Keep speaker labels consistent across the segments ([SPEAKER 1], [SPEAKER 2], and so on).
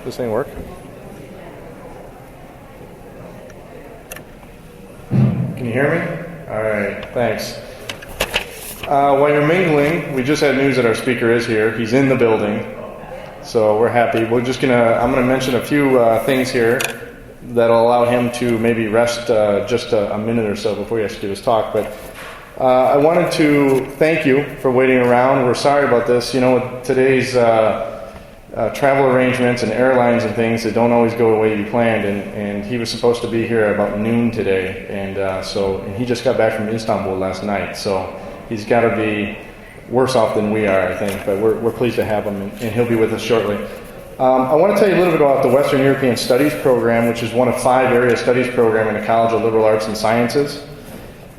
[SPEAKER 1] this thing work? Can you hear me? All right, thanks. While you're mingling, we just had news that our speaker is here. He's in the building, so we're happy. I'm gonna mention a few things here that'll allow him to maybe rest just a minute or so before he has to give his talk. But I wanted to thank you for waiting around. We're sorry about this. You know, with today's travel arrangements and airlines and things that don't always go the way you planned, and he was supposed to be here at about noon today, and he just got back from Istanbul last night, so he's got to be worse off than we are, I think, but we're pleased to have him, and he'll be with us shortly. I want to tell you a little bit about the Western European Studies program, which is one of 5 area studies program in the College of Liberal Arts and Sciences.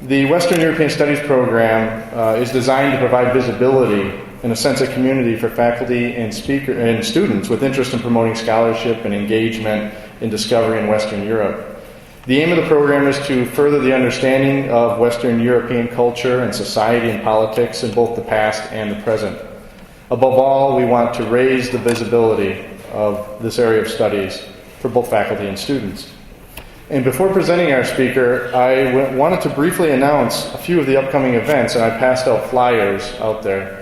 [SPEAKER 1] The Western European Studies program is designed to provide visibility and a sense of community for faculty and students with interest in promoting scholarship and engagement in discovery in Western Europe. The aim of the program is to further the understanding of Western European culture and society and politics in both the past and the present. Above all, we want to raise the visibility of this area of studies for both faculty and students. And before presenting our speaker, I wanted to briefly announce a few of the upcoming events, and I passed out flyers out there.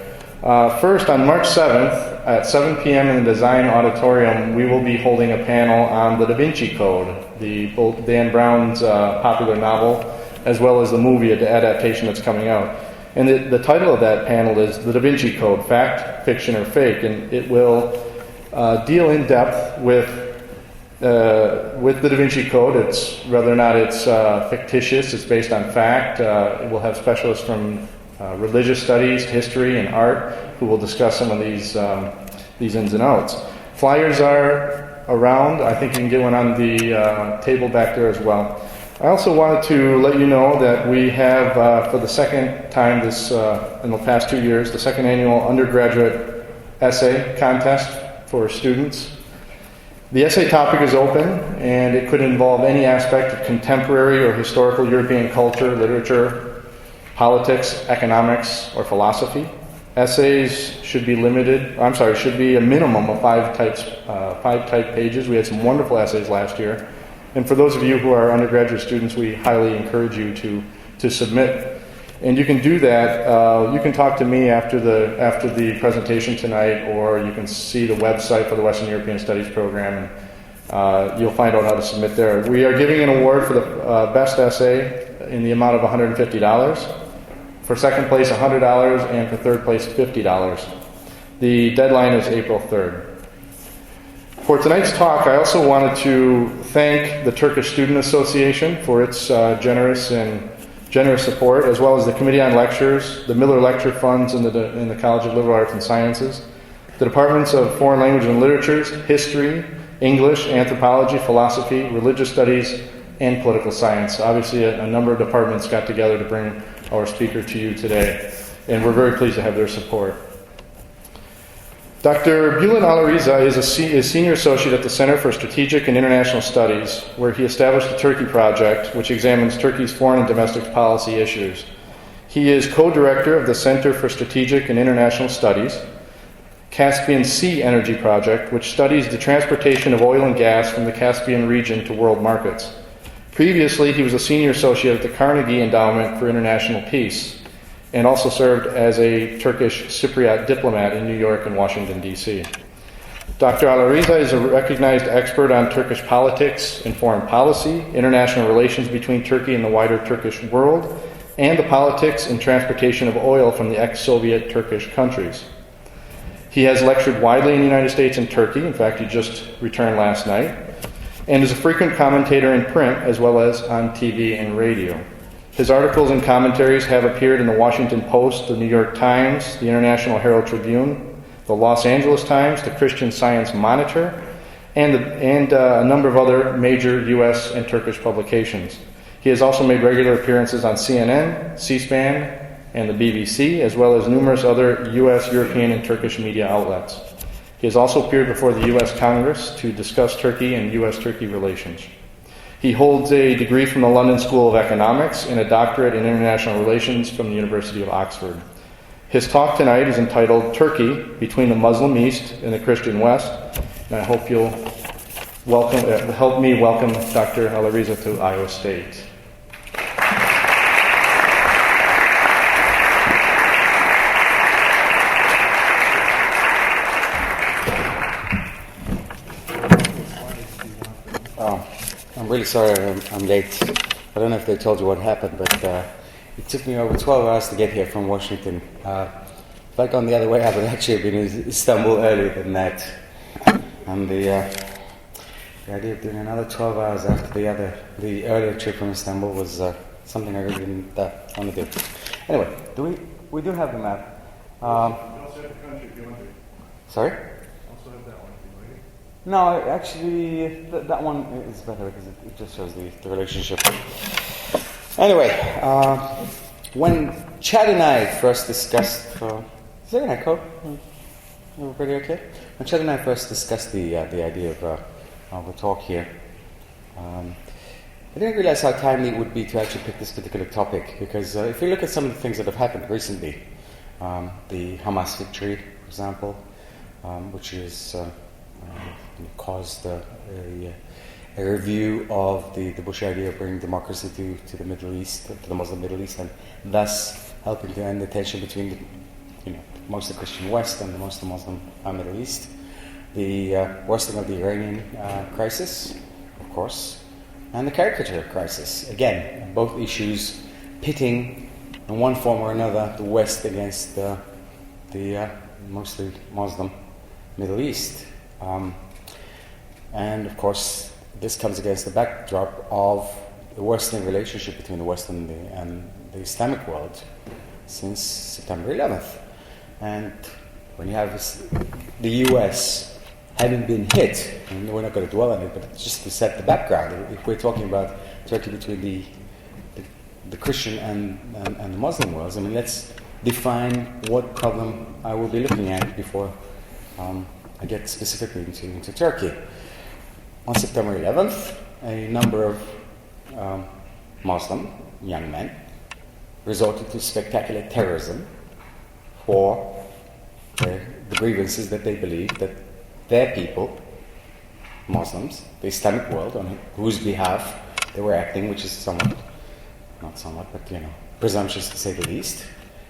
[SPEAKER 1] First, on March 7th at 7 p.m. in the Design Auditorium, we will be holding a panel on the Da Vinci Code, both Dan Brown's popular novel, as well as the movie adaptation that's coming out. And the title of that panel is The Da Vinci Code, Fact, Fiction, or Fake, and it will deal in depth with the Da Vinci Code. It's whether or not it's fictitious, it's based on fact. It will have specialists from religious studies, history, and art who will discuss some of these ins and outs. Flyers are around. I think you can get one on the table back there as well. I also wanted to let you know that we have, for the second time in the past 2 years, the second annual undergraduate essay contest for students. The essay topic is open, and it could involve any aspect of contemporary or historical European culture, literature, politics, economics, or philosophy. Essays should be a minimum of 5 type pages. We had some wonderful essays last year. And for those of you who are undergraduate students, we highly encourage you to submit. And you can do that. You can talk to me after the presentation tonight, or you can see the website for the Western European Studies program, and you'll find out how to submit there. We are giving an award for the best essay in the amount of $150. For second place, $100, and for third place, $50. The deadline is April 3rd. For tonight's talk, I also wanted to thank the Turkish Student Association for its generous support, as well as the Committee on Lectures, the Miller Lecture Funds in the College of Liberal Arts and Sciences, the Departments of Foreign Language and Literatures, History, English, Anthropology, Philosophy, Religious Studies, and Political Science. Obviously, a number of departments got together to bring our speaker to you today, and we're very pleased to have their support. Dr. Bülent Alariza is Senior Associate at the Center for Strategic and International Studies, where he established the Turkey Project, which examines Turkey's foreign and domestic policy issues. He is co-director of the Center for Strategic and International Studies, Caspian Sea Energy Project, which studies the transportation of oil and gas from the Caspian region to world markets. Previously, he was a Senior Associate at the Carnegie Endowment for International Peace, and also served as a Turkish Cypriot diplomat in New York and Washington, D.C. Dr. Alariza is a recognized expert on Turkish politics and foreign policy, international relations between Turkey and the wider Turkish world, and the politics and transportation of oil from the ex-Soviet Turkish countries. He has lectured widely in the United States and Turkey. In fact, he just returned last night, and is a frequent commentator in print as well as on TV and radio. His articles and commentaries have appeared in the Washington Post, the New York Times, the International Herald Tribune, the Los Angeles Times, the Christian Science Monitor, and a number of other major U.S. and Turkish publications. He has also made regular appearances on CNN, C-SPAN, and the BBC, as well as numerous other U.S., European, and Turkish media outlets. He has also appeared before the U.S. Congress to discuss Turkey and U.S.-Turkey relations. He holds a degree from the London School of Economics and a doctorate in international relations from the University of Oxford. His talk tonight is entitled Turkey, Between the Muslim East and the Christian West, and I hope you'll help me welcome Dr. Alariza to Iowa State.
[SPEAKER 2] I'm really sorry I'm late. I don't know if they told you what happened, but it took me over 12 hours to get here from Washington. If I'd gone the other way, I would actually have been in Istanbul earlier than that. And the idea of doing another 12 hours after the earlier trip from Istanbul was something I really didn't want to do. Anyway, we do have the map.
[SPEAKER 1] You also have the country if you want to.
[SPEAKER 2] Sorry?
[SPEAKER 1] Also have that one if you like.
[SPEAKER 2] No, actually, that one is better because it just shows the relationship. Anyway, when Chad and I first discussed... is there an echo? Everybody okay? When Chad and I first discussed the idea of a talk here, I didn't realize how timely it would be to actually pick this particular topic, because if you look at some of the things that have happened recently, the Hamas victory, for example, which is caused a review of the Bush idea of bringing democracy to the Middle East, to the Muslim Middle East, and thus helping to end the tension between most of the Christian West and the most of the Muslim Middle East. The worsening of the Iranian crisis, of course, and the caricature crisis. Again, both issues pitting, in one form or another, the West against the mostly Muslim Middle East. And, of course, this comes against the backdrop of the worsening relationship between the West and the Islamic world since September 11th. And when you have the U.S. having been hit, and we're not going to dwell on it, but just to set the background, if we're talking about Turkey between the Christian and the Muslim worlds, I mean, let's define what problem I will be looking at before I get specifically into Turkey. On September 11th, a number of Muslim young men resorted to spectacular terrorism for the grievances that they believed that their people, Muslims, the Islamic world, on whose behalf they were acting, which is presumptuous to say the least.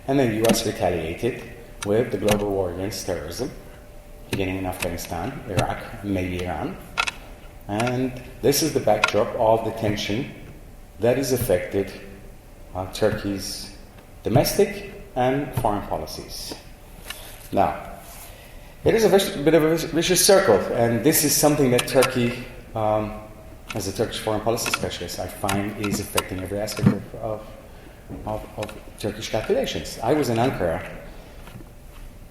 [SPEAKER 2] And the US retaliated with the global war against terrorism, beginning in Afghanistan, Iraq, and maybe Iran. And this is the backdrop of the tension that has affected Turkey's domestic and foreign policies. Now, it is a bit of a vicious circle, and this is something that Turkey, as a Turkish foreign policy specialist, I find is affecting every aspect of Turkish calculations. I was in Ankara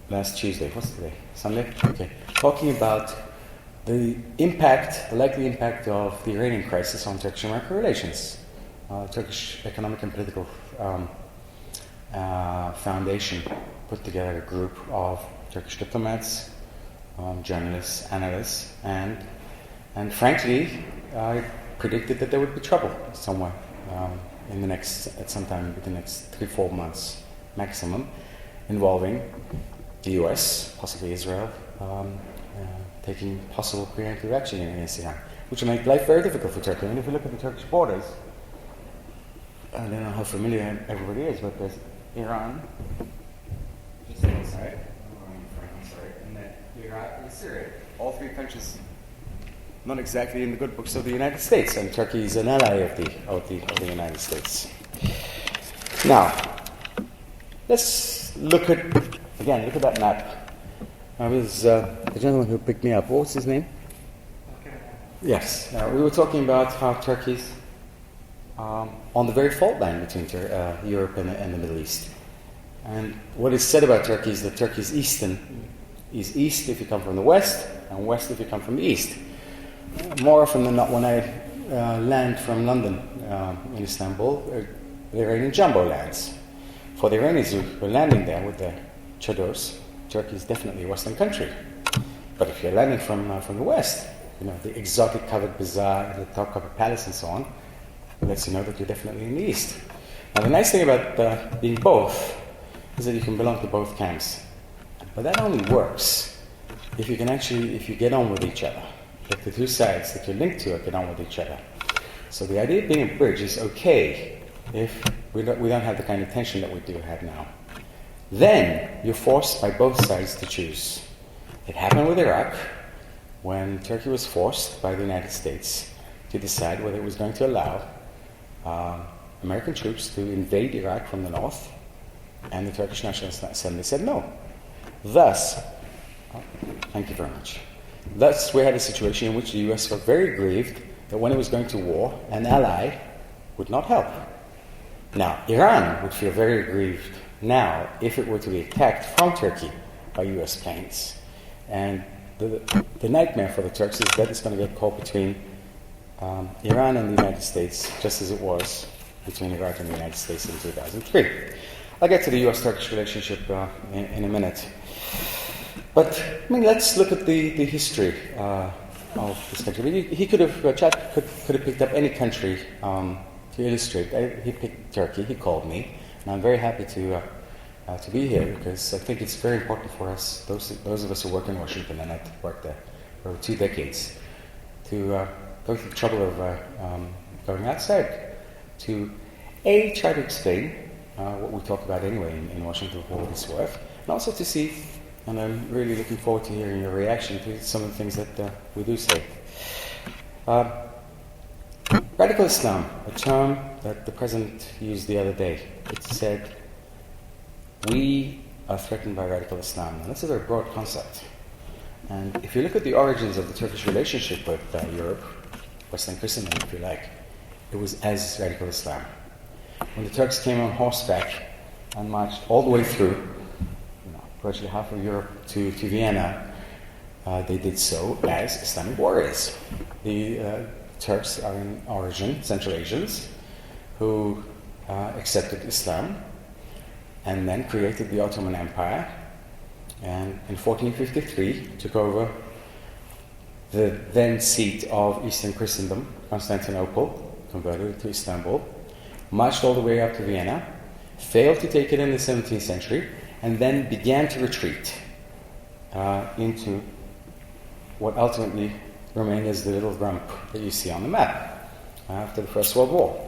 [SPEAKER 2] last Tuesday. What's today? Sunday? Okay. Talking about the likely impact of the Iranian crisis on Turkish-American relations. Turkish Economic and Political Foundation put together a group of Turkish diplomats, journalists, analysts, and frankly, I predicted that there would be trouble somewhere at some time in the next 3-4 months maximum, involving the US, possibly Israel, taking possible preemptive action against Iran, which will make life very difficult for Turkey. I mean, if you look at the Turkish borders, I don't know how familiar everybody is, but there's Iran, just on the side, and then Iraq and Syria. All three countries not exactly in the good books of the United States, and Turkey is an ally of the United States. Now, let's look at that map. I was the gentleman who picked me up. What was his name? Okay. Yes. We were talking about how Turkey's on the very fault line between Europe and the Middle East. And what is said about Turkey is that Turkey is east if you come from the west, and west if you come from the east. More often than not, when I land from London in Istanbul, the Iranian jumbo lands. For the Iranians who are landing there with their chadors, Turkey is definitely a Western country. But if you're landing from the West, the exotic covered bazaar, the top covered palace and so on, it lets you know that you're definitely in the East. Now the nice thing about being both is that you can belong to both camps. But that only works if you get on with each other. that the two sides that you're linked to are get on with each other. So the idea of being a bridge is okay if we don't have the kind of tension that we do have now. Then you're forced by both sides to choose. It happened with Iraq when Turkey was forced by the United States to decide whether it was going to allow American troops to invade Iraq from the north, and the Turkish National Assembly said no. Thus, thank you very much. Thus, we had a situation in which the US felt very aggrieved that when it was going to war, an ally would not help. Now, Iran would feel very aggrieved now if it were to be attacked from Turkey by US planes. And the nightmare for the Turks is that it's going to get caught between Iran and the United States, just as it was between Iraq and the United States in 2003. I'll get to the US-Turkish relationship in a minute. But, I mean, let's look at the history of this country. He could have, Chad could have picked up any country to illustrate. He picked Turkey, he called me, and I'm very happy to be here because I think it's very important for us, those of us who work in Washington, and I've worked there for over 2 decades, to go through the trouble of going outside to try to explain what we talk about anyway in Washington for what it's worth, and also to see, and I'm really looking forward to hearing your reaction to some of the things that we do say. Radical Islam, a term that the President used the other day. It said, we are threatened by radical Islam. Now, that's a very broad concept. And if you look at the origins of the Turkish relationship with Europe, Western Christendom, if you like, it was as radical Islam. When the Turks came on horseback and marched all the way through, virtually half of Europe to Vienna, they did so as Islamic warriors. The Turks are in origin Central Asians who accepted Islam and then created the Ottoman Empire, and in 1453 took over the then seat of Eastern Christendom, Constantinople, converted it to Istanbul, marched all the way up to Vienna, failed to take it in the 17th century, and then began to retreat into what ultimately remained as the little rump that you see on the map after the First World War.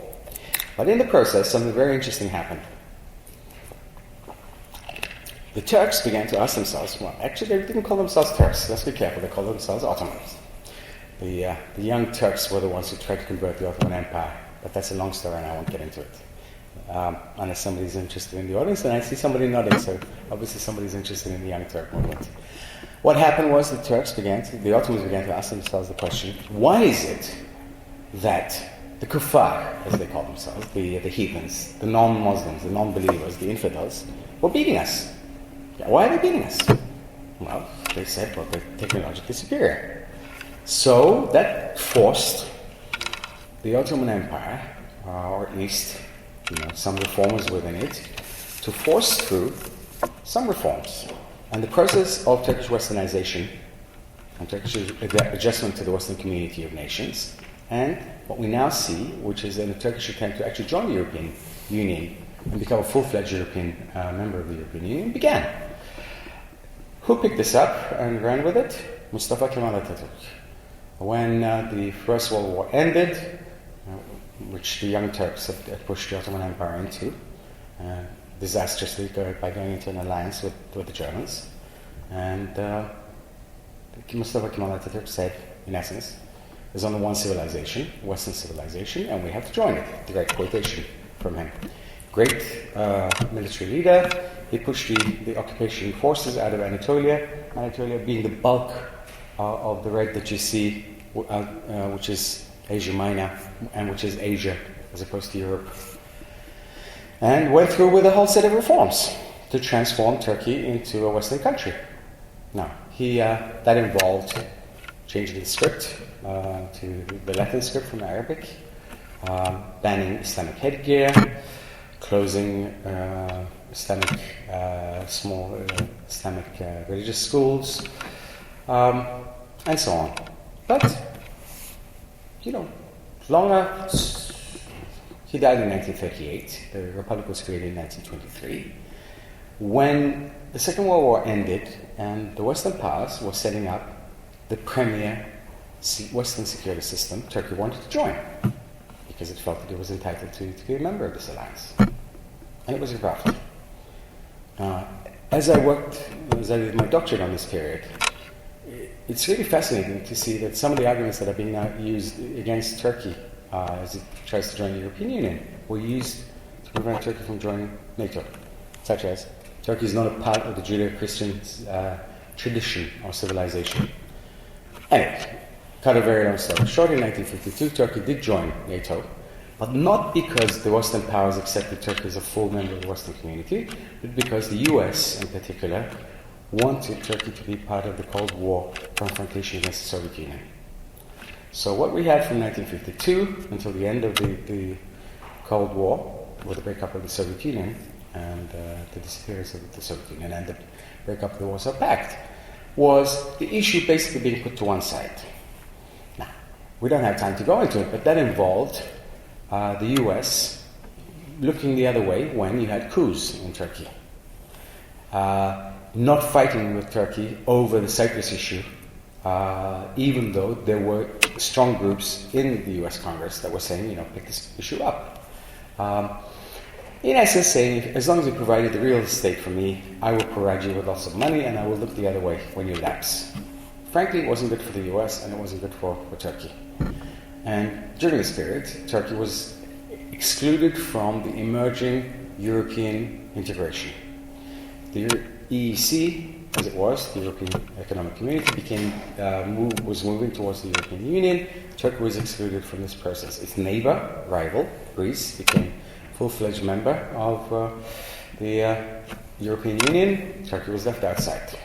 [SPEAKER 2] But in the process, something very interesting happened. The Turks began to ask themselves, well, actually they didn't call themselves Turks, let's be careful, they called themselves Ottomans. The young Turks were the ones who tried to convert the Ottoman Empire, but that's a long story and I won't get into it. Unless somebody's interested in the audience, and I see somebody nodding, so obviously somebody's interested in the Young Turk movement. What happened was the Ottomans began to ask themselves the question, why is it that the kuffar, as they call themselves, the heathens, the non-Muslims, the non-believers, the infidels, were beating us? Why are they beating us? Well, they said, well, they're technologically superior. So that forced the Ottoman Empire, or at least some reformers within it, to force through some reforms. And the process of Turkish westernization and Turkish adjustment to the Western community of nations, and what we now see, which is a Turkish attempt to actually join the European Union and become a full-fledged European member of the European Union, began. Who picked this up and ran with it? Mustafa Kemal Atatürk. When the First World War ended, which the Young Turks had pushed the Ottoman Empire into, disastrously by going into an alliance with the Germans. And Mustafa Kemal Atatürk said, in essence, there's only one civilization, Western civilization, and we have to join it. Direct quotation from him. Great military leader. He pushed the occupation forces out of Anatolia, Anatolia being the bulk of the red that you see, which is Asia Minor, and which is Asia as opposed to Europe. And went through with a whole set of reforms to transform Turkey into a Western country. Now, that involved changing the script to the Latin script from Arabic, banning Islamic headgear, closing small Islamic religious schools, and so on. But, longer. He died in 1938. The Republic was created in 1923. When the Second World War ended and the Western powers were setting up the premier Western security system, Turkey wanted to join because it felt that it was entitled to be a member of this alliance. And it was rebuffed. As I did my doctorate on this period, it's really fascinating to see that some of the arguments that are being now used against Turkey as it tries to join the European Union were used to prevent Turkey from joining NATO, such as Turkey is not a part of the Judeo-Christian tradition or civilization. Anyway, cut a very long story short, in 1952, Turkey did join NATO, but not because the Western powers accepted Turkey as a full member of the Western community, but because the US, in particular, wanted Turkey to be part of the Cold War confrontation against the Soviet Union. So what we had from 1952 until the end of the Cold War, with the breakup of the Soviet Union and the disappearance of the Soviet Union and the breakup of the Warsaw Pact, was the issue basically being put to one side. Now, we don't have time to go into it, but that involved the US looking the other way when you had coups in Turkey. Not fighting with Turkey over the Cyprus issue, even though there were strong groups in the US Congress that were saying, pick this issue up. In essence, saying, as long as you provided the real estate for me, I will provide you with lots of money and I will look the other way when you lapse. Frankly, it wasn't good for the US and it wasn't good for Turkey. And during this period, Turkey was excluded from the emerging European integration. The EEC, as it was, the European Economic Community, was moving towards the European Union. Turkey was excluded from this process. Its neighbor, rival, Greece, became full-fledged member of the European Union. Turkey was left outside.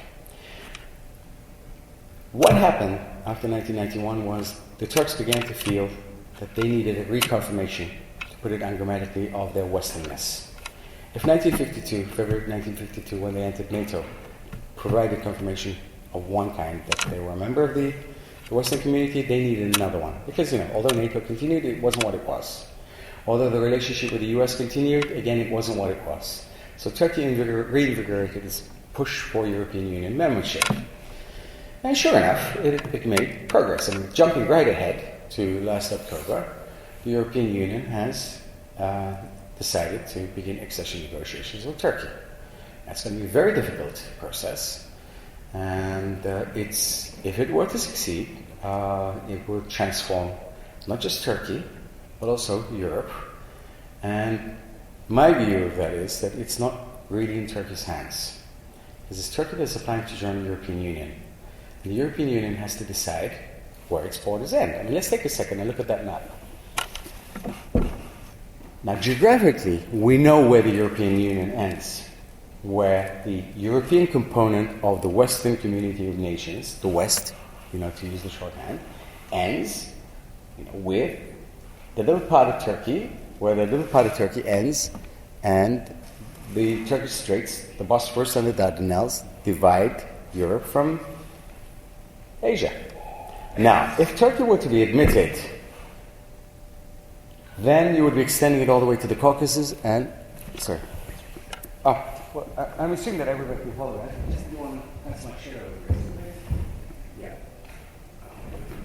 [SPEAKER 2] What happened after 1991 was the Turks began to feel that they needed a reconfirmation, to put it ungrammatically, of their Westernness. If February 1952, when they entered NATO, provided confirmation of one kind, that they were a member of the Western community, they needed another one. Because, although NATO continued, it wasn't what it was. Although the relationship with the US continued, again, it wasn't what it was. So Turkey reinvigorated its push for European Union membership. And sure enough, it made progress. Jumping right ahead to last October, the European Union has decided to begin accession negotiations with Turkey. That's going to be a very difficult process, and if it were to succeed, it will transform not just Turkey, but also Europe. And my view of that is that it's not really in Turkey's hands, because it's Turkey that's applying to join the European Union. And the European Union has to decide where its borders end. Let's take a second and look at that map. Now, geographically, we know where the European Union ends, where the European component of the Western community of nations, the West, to use the shorthand, ends with the little part of Turkey, where the little part of Turkey ends, and the Turkish Straits, the Bosphorus and the Dardanelles, divide Europe from Asia. Now, if Turkey were to be admitted, then you would be extending it all the way to the Caucasus and... Sorry. I'm assuming that everybody can follow that. Just do one, that's my chair over here. Yeah.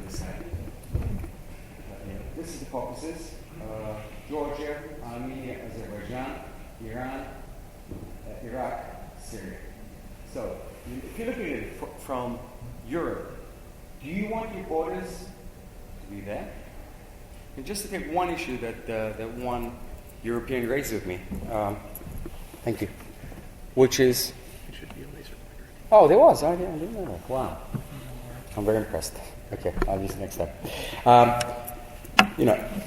[SPEAKER 2] This side. This is the Caucasus. Georgia, Armenia, Azerbaijan, Iran, Iraq, Syria. So, if you're looking at it from Europe, do you want your borders to be there? And just to take one issue that one European raised with me, thank you, which is... It should be a laser pointer. Oh, there was? I didn't know that. Wow. I'm very impressed. Okay, I'll use it next time.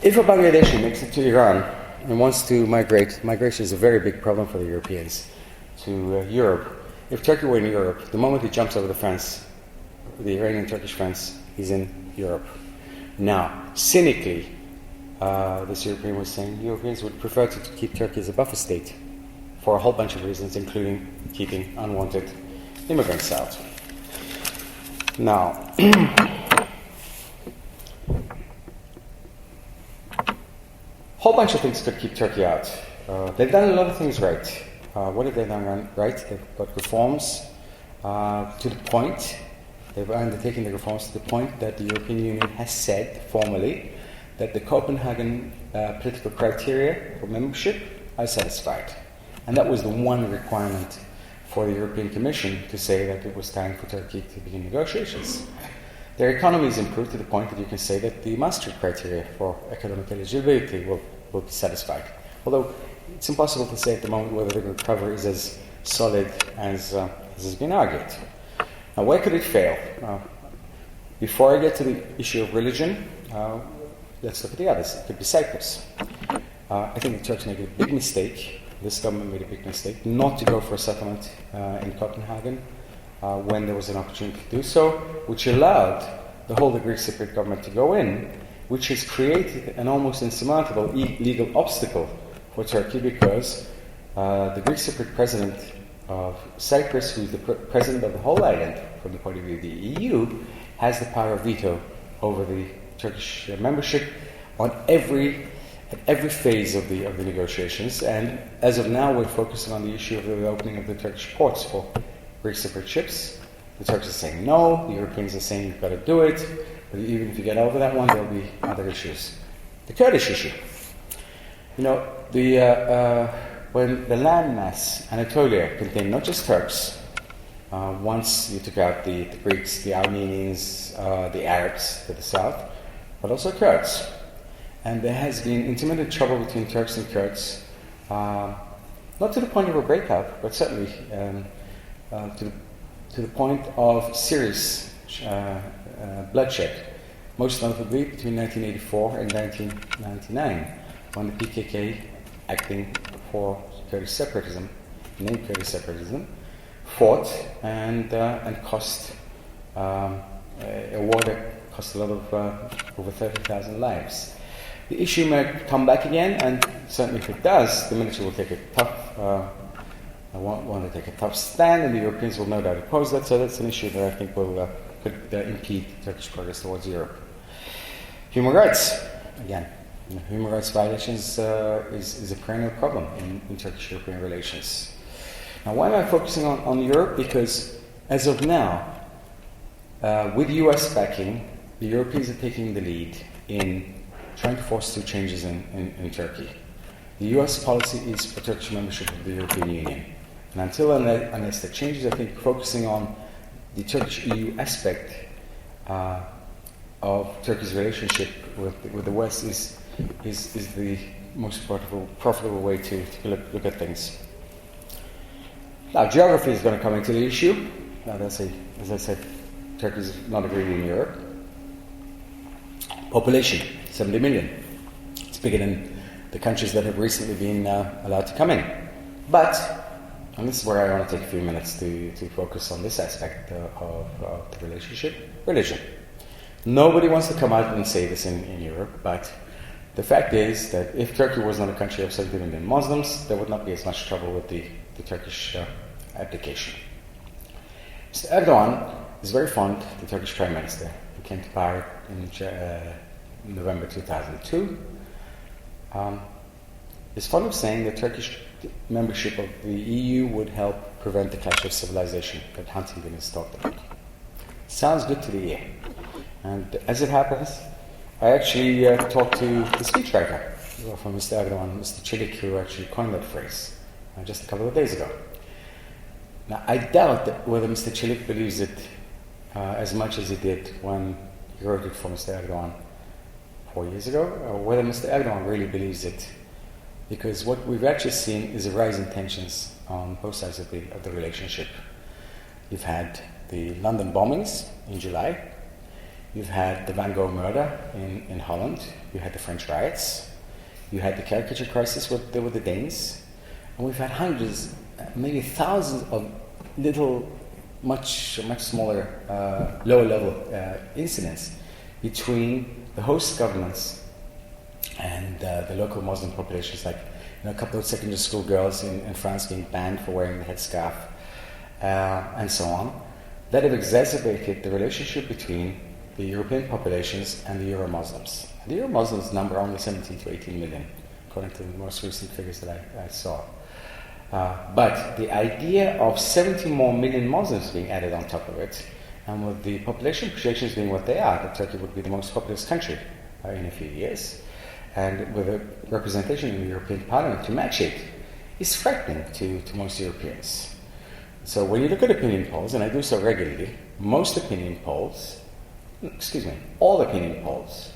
[SPEAKER 2] If a Bangladeshi makes it to Iran and wants to migrate, migration is a very big problem for the Europeans, to Europe. If Turkey were in Europe, the moment he jumps over the fence, the Iranian-Turkish fence, he's in Europe. Now, cynically, this European was saying Europeans would prefer to keep Turkey as a buffer state for a whole bunch of reasons, including keeping unwanted immigrants out. Now, whole bunch of things could keep Turkey out. They've done a lot of things right. What have they done right? They've got reforms to the point They've undertaken the reforms to the point that the European Union has said formally that the Copenhagen political criteria for membership are satisfied. And that was the one requirement for the European Commission to say that it was time for Turkey to begin negotiations. Their economy is improved to the point that you can say that the Maastricht criteria for economic eligibility will be satisfied. Although it's impossible to say at the moment whether the recovery is as solid as has been argued. Now, where could it fail? Before I get to the issue of religion, let's look at the others. It could be Cyprus. I think the Turks made a big mistake. This government made a big mistake not to go for a settlement in Copenhagen when there was an opportunity to do so, which allowed the whole of the Greek Cypriot government to go in, which has created an almost insurmountable legal obstacle for Turkey because the Greek Cypriot president of Cyprus, who is the president of the whole island from the point of view of the EU, has the power of veto over the Turkish membership at every phase of the negotiations. And as of now, we're focusing on the issue of the opening of the Turkish ports for Greek Cypriot ships. The Turks are saying no, the Europeans are saying you've got to do it, but even if you get over that one, there'll be other issues. The Kurdish issue. You know, when the landmass Anatolia contained not just Turks, once you took out the Greeks, the Armenians, the Arabs to the south, but also Kurds. And there has been intermittent trouble between Turks and Kurds, not to the point of a breakup, but certainly to the point of serious bloodshed, most notably between 1984 and 1999, when the PKK, acting for Kurdish separatism, named Kurdish separatism, fought and cost a war that cost a lot of over 30,000 lives. The issue may come back again, and certainly if it does, the military will take a tough want to take a tough stand, and the Europeans will no doubt oppose that. So that's an issue that I think could impede Turkish progress towards Europe. Human rights, again, human rights violations is a perennial problem in Turkish-European relations. Now, why am I focusing on Europe? Because as of now, with US backing, the Europeans are taking the lead in trying to force through changes in Turkey. The US policy is for Turkish membership of the European Union. And unless there changes, I think focusing on the Turkish-EU aspect of Turkey's relationship with the West is the most profitable way to look at things. Now, geography is going to come into the issue. Now, as I said, Turkey is not really in Europe. Population, 70 million. It's bigger than the countries that have recently been allowed to come in. But, and this is where I want to take a few minutes to focus on this aspect of the relationship, religion. Nobody wants to come out and say this in Europe, but the fact is that if Turkey was not a country of 70 million Muslims, there would not be as much trouble with the Turkish application. Mr. Erdogan is very fond, the Turkish Prime Minister, who came to power in November 2002, is fond of saying that Turkish membership of the EU would help prevent the clash of civilization that Huntington has talked about. Sounds good to the ear. And as it happens, I actually talked to the speechwriter from Mr. Erdogan, Mr. Çelik, who actually coined that phrase just a couple of days ago. Now, I doubt that whether Mr. Çelik believes it as much as he did when he wrote it for Mr. Erdogan 4 years ago, or whether Mr. Erdogan really believes it, because what we've actually seen is a rise in tensions on both sides of the relationship. You've had the London bombings in July. You've had the Van Gogh murder in Holland. You had the French riots. You had the caricature crisis with the Danes. And we've had hundreds, maybe thousands of little, much smaller, lower-level incidents between the host governments and the local Muslim populations, like a couple of secondary school girls in France being banned for wearing the headscarf, and so on, that have exacerbated the relationship between the European populations and the Euro-Muslims. The Euro-Muslims number only 17 to 18 million, according to the most recent figures that I saw. But the idea of 70 more million Muslims being added on top of it, And with the population projections being what they are, that Turkey would be the most populous country in a few years, and with a representation in the European Parliament to match it, is frightening to most Europeans. So when you look at opinion polls, and I do so regularly, all opinion polls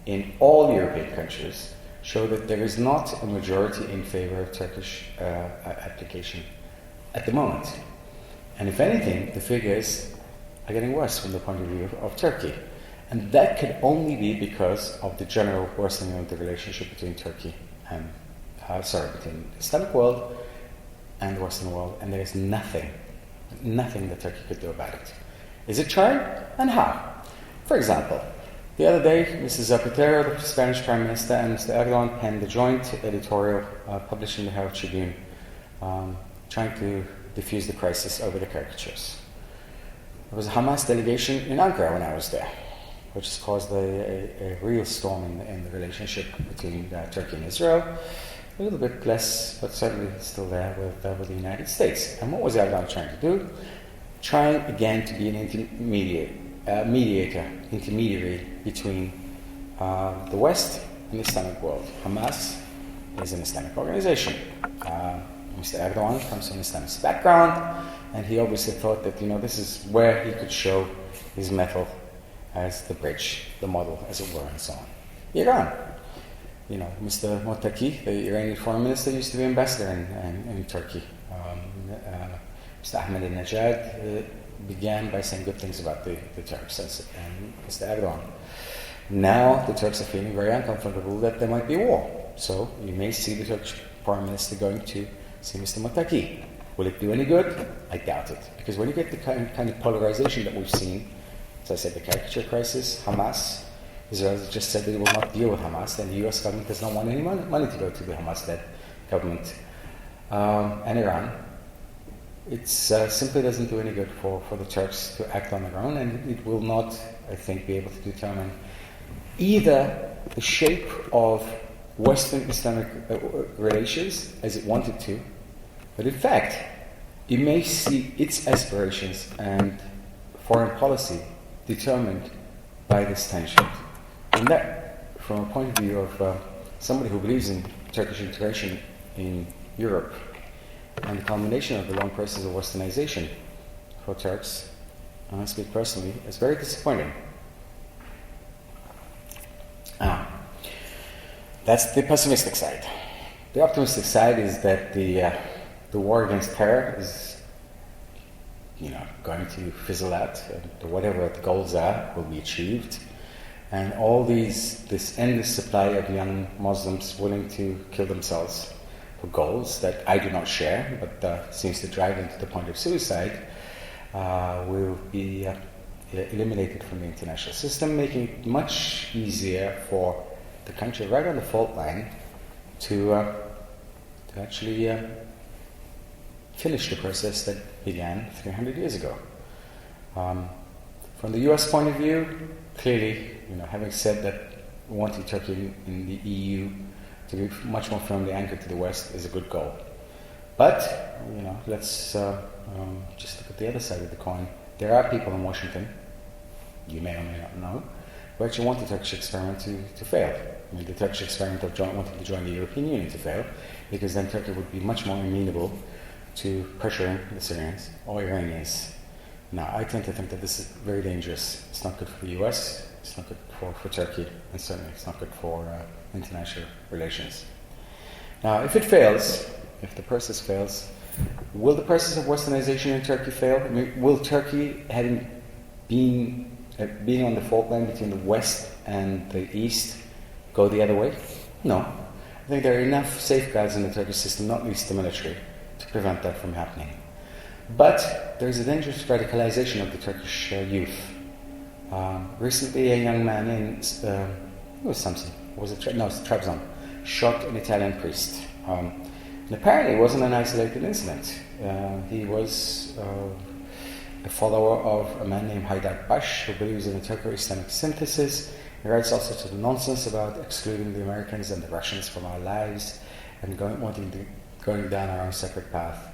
[SPEAKER 2] in all European countries show that there is not a majority in favor of Turkish application at the moment. And if anything, the figures are getting worse from the point of view of Turkey. And that could only be because of the general worsening of the relationship between Turkey and, between the Islamic world and the Western world, and there is nothing that Turkey could do about it. Is it trying? And how? For example, the other day, Mrs. Zapatero, the Spanish Prime Minister, and Mr. Erdogan penned a joint editorial published in the Herald Tribune trying to diffuse the crisis over the caricatures. There was a Hamas delegation in Ankara when I was there, which has caused a real storm in the relationship between Turkey and Israel. A little bit less, but certainly still there with the United States. And what was Erdogan trying to do? Trying again to be an intermediary between the West and the Islamic world. Hamas is an Islamic organization. Mr. Erdogan comes from an Islamist background, and he obviously thought that this is where he could show his mettle as the bridge, the model, as it were, and so on. Iran. Mr. Mottaki, the Iranian foreign minister, used to be ambassador in Turkey. Mr. Ahmadinejad began by saying good things about the Turks and Mr. Erdogan. Now the Turks are feeling very uncomfortable that there might be a war. So you may see the Turkish foreign minister going to see Mr. Mottaki. Will it do any good? I doubt it. Because when you get the kind of polarization that we've seen, as I said, the caricature crisis, Hamas, Israel has just said that it will not deal with Hamas, and the US government does not want any money to go to the Hamas-led government. And Iran, it simply doesn't do any good for the Turks to act on their own, and it will not, I think, be able to determine either the shape of Western Islamic relations as it wanted to, but in fact, you may see its aspirations and foreign policy determined by this tension. And that, from a point of view of somebody who believes in Turkish integration in Europe and the culmination of the long process of westernization for Turks, and I speak personally, is very disappointing. That's the pessimistic side. The optimistic side is that the war against terror is, going to fizzle out, and whatever the goals are will be achieved, and all this endless supply of young Muslims willing to kill themselves for goals that I do not share, but seems to drive them to the point of suicide, will be eliminated from the international system, making it much easier for the country right on the fault line to actually finish the process that began 300 years ago. From the US point of view, clearly, having said that wanting Turkey in the EU to be much more firmly anchored to the West is a good goal. But, let's just look at the other side of the coin. There are people in Washington, you may or may not know, who actually want the Turkish experiment to fail. The Turkish experiment of wanting to join the European Union to fail, because then Turkey would be much more amenable to pressuring the Syrians or Iranians. Now, I tend to think that this is very dangerous. It's not good for the US, it's not good for Turkey, and certainly it's not good for international relations. Now, if it fails, if the process fails, will the process of westernization in Turkey fail? Will Turkey, having being on the fault line between the West and the East, go the other way? No. I think there are enough safeguards in the Turkish system, not least the military, to prevent that from happening. But there's a dangerous radicalization of the Turkish youth. Recently, a young man in Trabzon shot an Italian priest. And apparently, it wasn't an isolated incident. He was a follower of a man named Haydar Bash, who believes in a Turco-Islamic synthesis. He writes all sorts of nonsense about excluding the Americans and the Russians from our lives and going down our own separate path.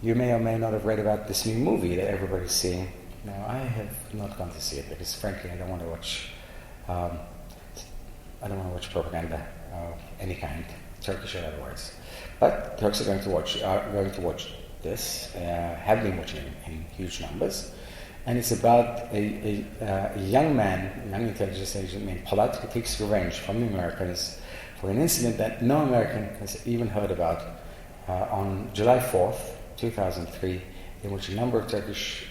[SPEAKER 2] You may or may not have read about this new movie that everybody's seeing No, I have not gone to see it because, frankly, I don't want to watch. I don't want to watch propaganda of any kind, Turkish or otherwise. But Turks are going to watch this. Have been watching in huge numbers, and it's about a young man, a young intelligence agent named Polat, who takes revenge from the Americans for an incident that no American has even heard about on July 4th, 2003, in which a number of Turkish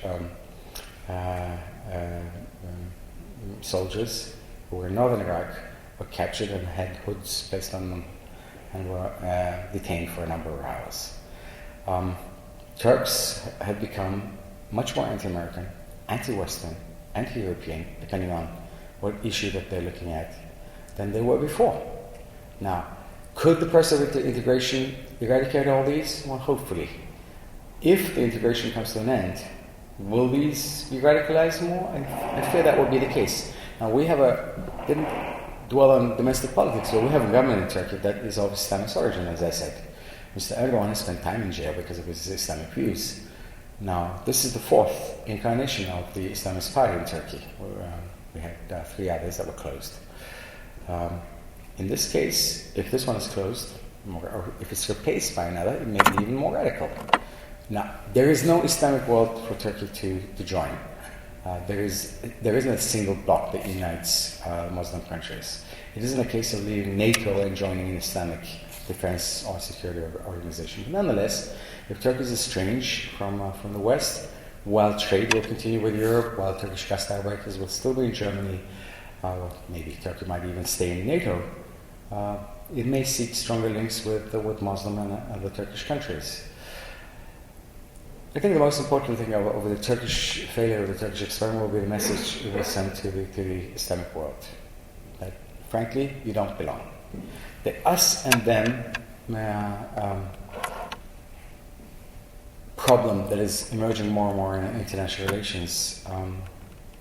[SPEAKER 2] soldiers who were in northern Iraq were captured and had hoods placed on them and were detained for a number of hours. Turks have become much more anti-American, anti-Western, anti-European, depending on what issue that they're looking at, than they were before. Now, could the process of integration eradicate all these? Well, hopefully. If the integration comes to an end, will these be radicalized more? I fear that will be the case. Now, we didn't dwell on domestic politics, but we have a government in Turkey that is of Islamist origin, as I said. Mr. Erdogan has spent time in jail because of his Islamic views. Now, this is the fourth incarnation of the Islamist party in Turkey. We had 3 others that were closed. In this case, if this one is closed, or if it's replaced by another, it may be even more radical. Now, there is no Islamic world for Turkey to join. There isn't a single bloc that unites Muslim countries. It isn't a case of leaving NATO and joining an Islamic defense or security organization. But nonetheless, if Turkey is estranged from the West, while trade will continue with Europe, while Turkish Gastarbeiters will still be in Germany, maybe Turkey might even stay in NATO, it may seek stronger links with Muslim and other Turkish countries. I think the most important thing over the Turkish failure of the Turkish experiment will be the message it will send to the Islamic world. That, frankly, you don't belong. The us and them problem that is emerging more and more in international relations,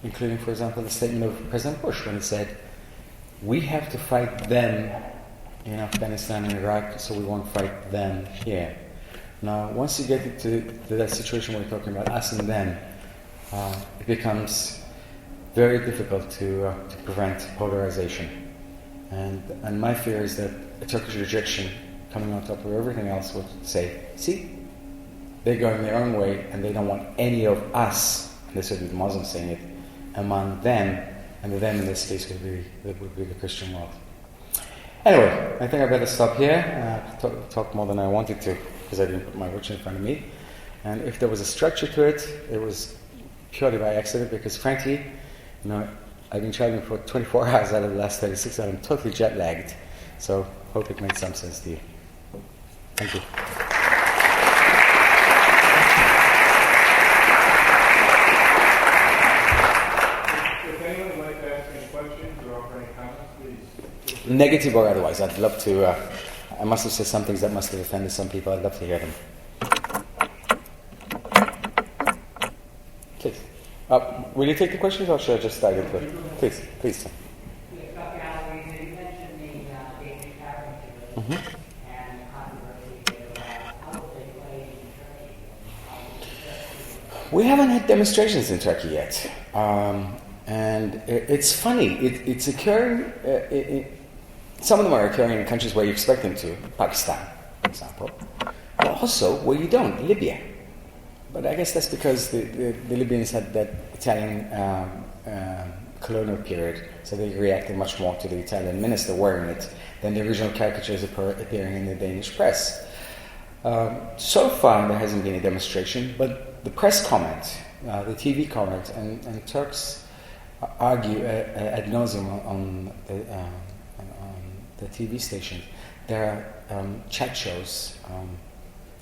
[SPEAKER 2] including, for example, the statement of President Bush when he said, we have to fight them in Afghanistan and Iraq, so we won't fight them here. Now, once you get to that situation where you're talking about us and them, it becomes very difficult to prevent polarization. And my fear is that a Turkish rejection coming on top of everything else would say, see, they're going their own way and they don't want any of us, and this would be the Muslims saying it, among them, and the them in this case would be the Christian world. Anyway, I think I better stop here. Talk more than I wanted to because I didn't put my watch in front of me. And if there was a structure to it, it was purely by accident because, frankly, I've been traveling for 24 hours out of the last 36 and I'm totally jet lagged. So, hope it makes some sense to you. Thank you.
[SPEAKER 1] If anyone would like to ask any questions or offer any comments, please.
[SPEAKER 2] Negative or otherwise, I'd love to. I must have said some things that must have offended some people. I'd love to hear them. Please. Will you take the questions or should I just dive into it? Please, please. Sir.
[SPEAKER 3] Dr. Alawi, you mentioned the David Carrington and the controversy about how they play in Turkey.
[SPEAKER 2] We haven't had demonstrations in Turkey yet. And it's funny. It's occurring. Some of them are occurring in countries where you expect them to. Pakistan, for example. But also where you don't. Libya. But I guess that's because the Libyans had that Italian colonial period, so they reacted much more to the Italian minister wearing it than the original caricatures appearing in the Danish press. So far, there hasn't been a demonstration, but the press comment, the TV comment, and Turks argue ad nauseum on the TV station. There are chat shows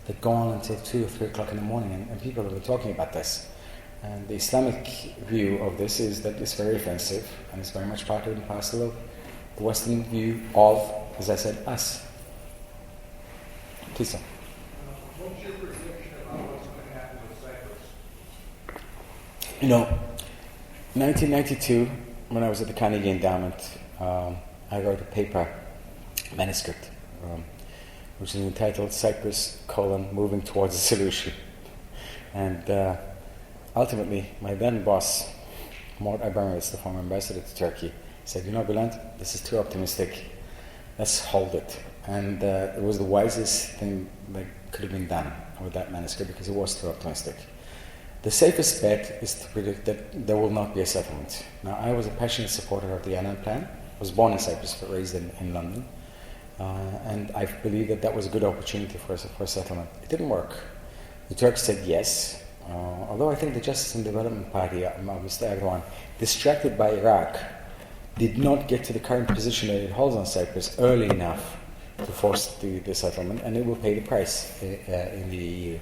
[SPEAKER 2] that go on until 2 or 3 o'clock in the morning, and people have been talking about this. And the Islamic view of this is that it's very offensive, and it's very much part and parcel of the Western view of, as I said, us. Please, sir.
[SPEAKER 4] What's your prediction about what's going to happen with Cyprus?
[SPEAKER 2] 1992, when I was at the Carnegie Endowment, I wrote a paper, manuscript, which is entitled Cyprus, Moving Towards a Solution. And ultimately, my then boss, Mort Abramovich, the former ambassador to Turkey, said, Bülent, this is too optimistic. Let's hold it. And it was the wisest thing that could have been done with that manuscript because it was too optimistic. The safest bet is to predict that there will not be a settlement. Now, I was a passionate supporter of the Annan Plan. I was born in Cyprus but raised in London. And I believe that was a good opportunity for a settlement. It didn't work. The Turks said yes. Although I think the Justice and Development Party, Mr. Erdogan, distracted by Iraq, did not get to the current position that it holds on Cyprus early enough to force the settlement, and it will pay the price in the EU.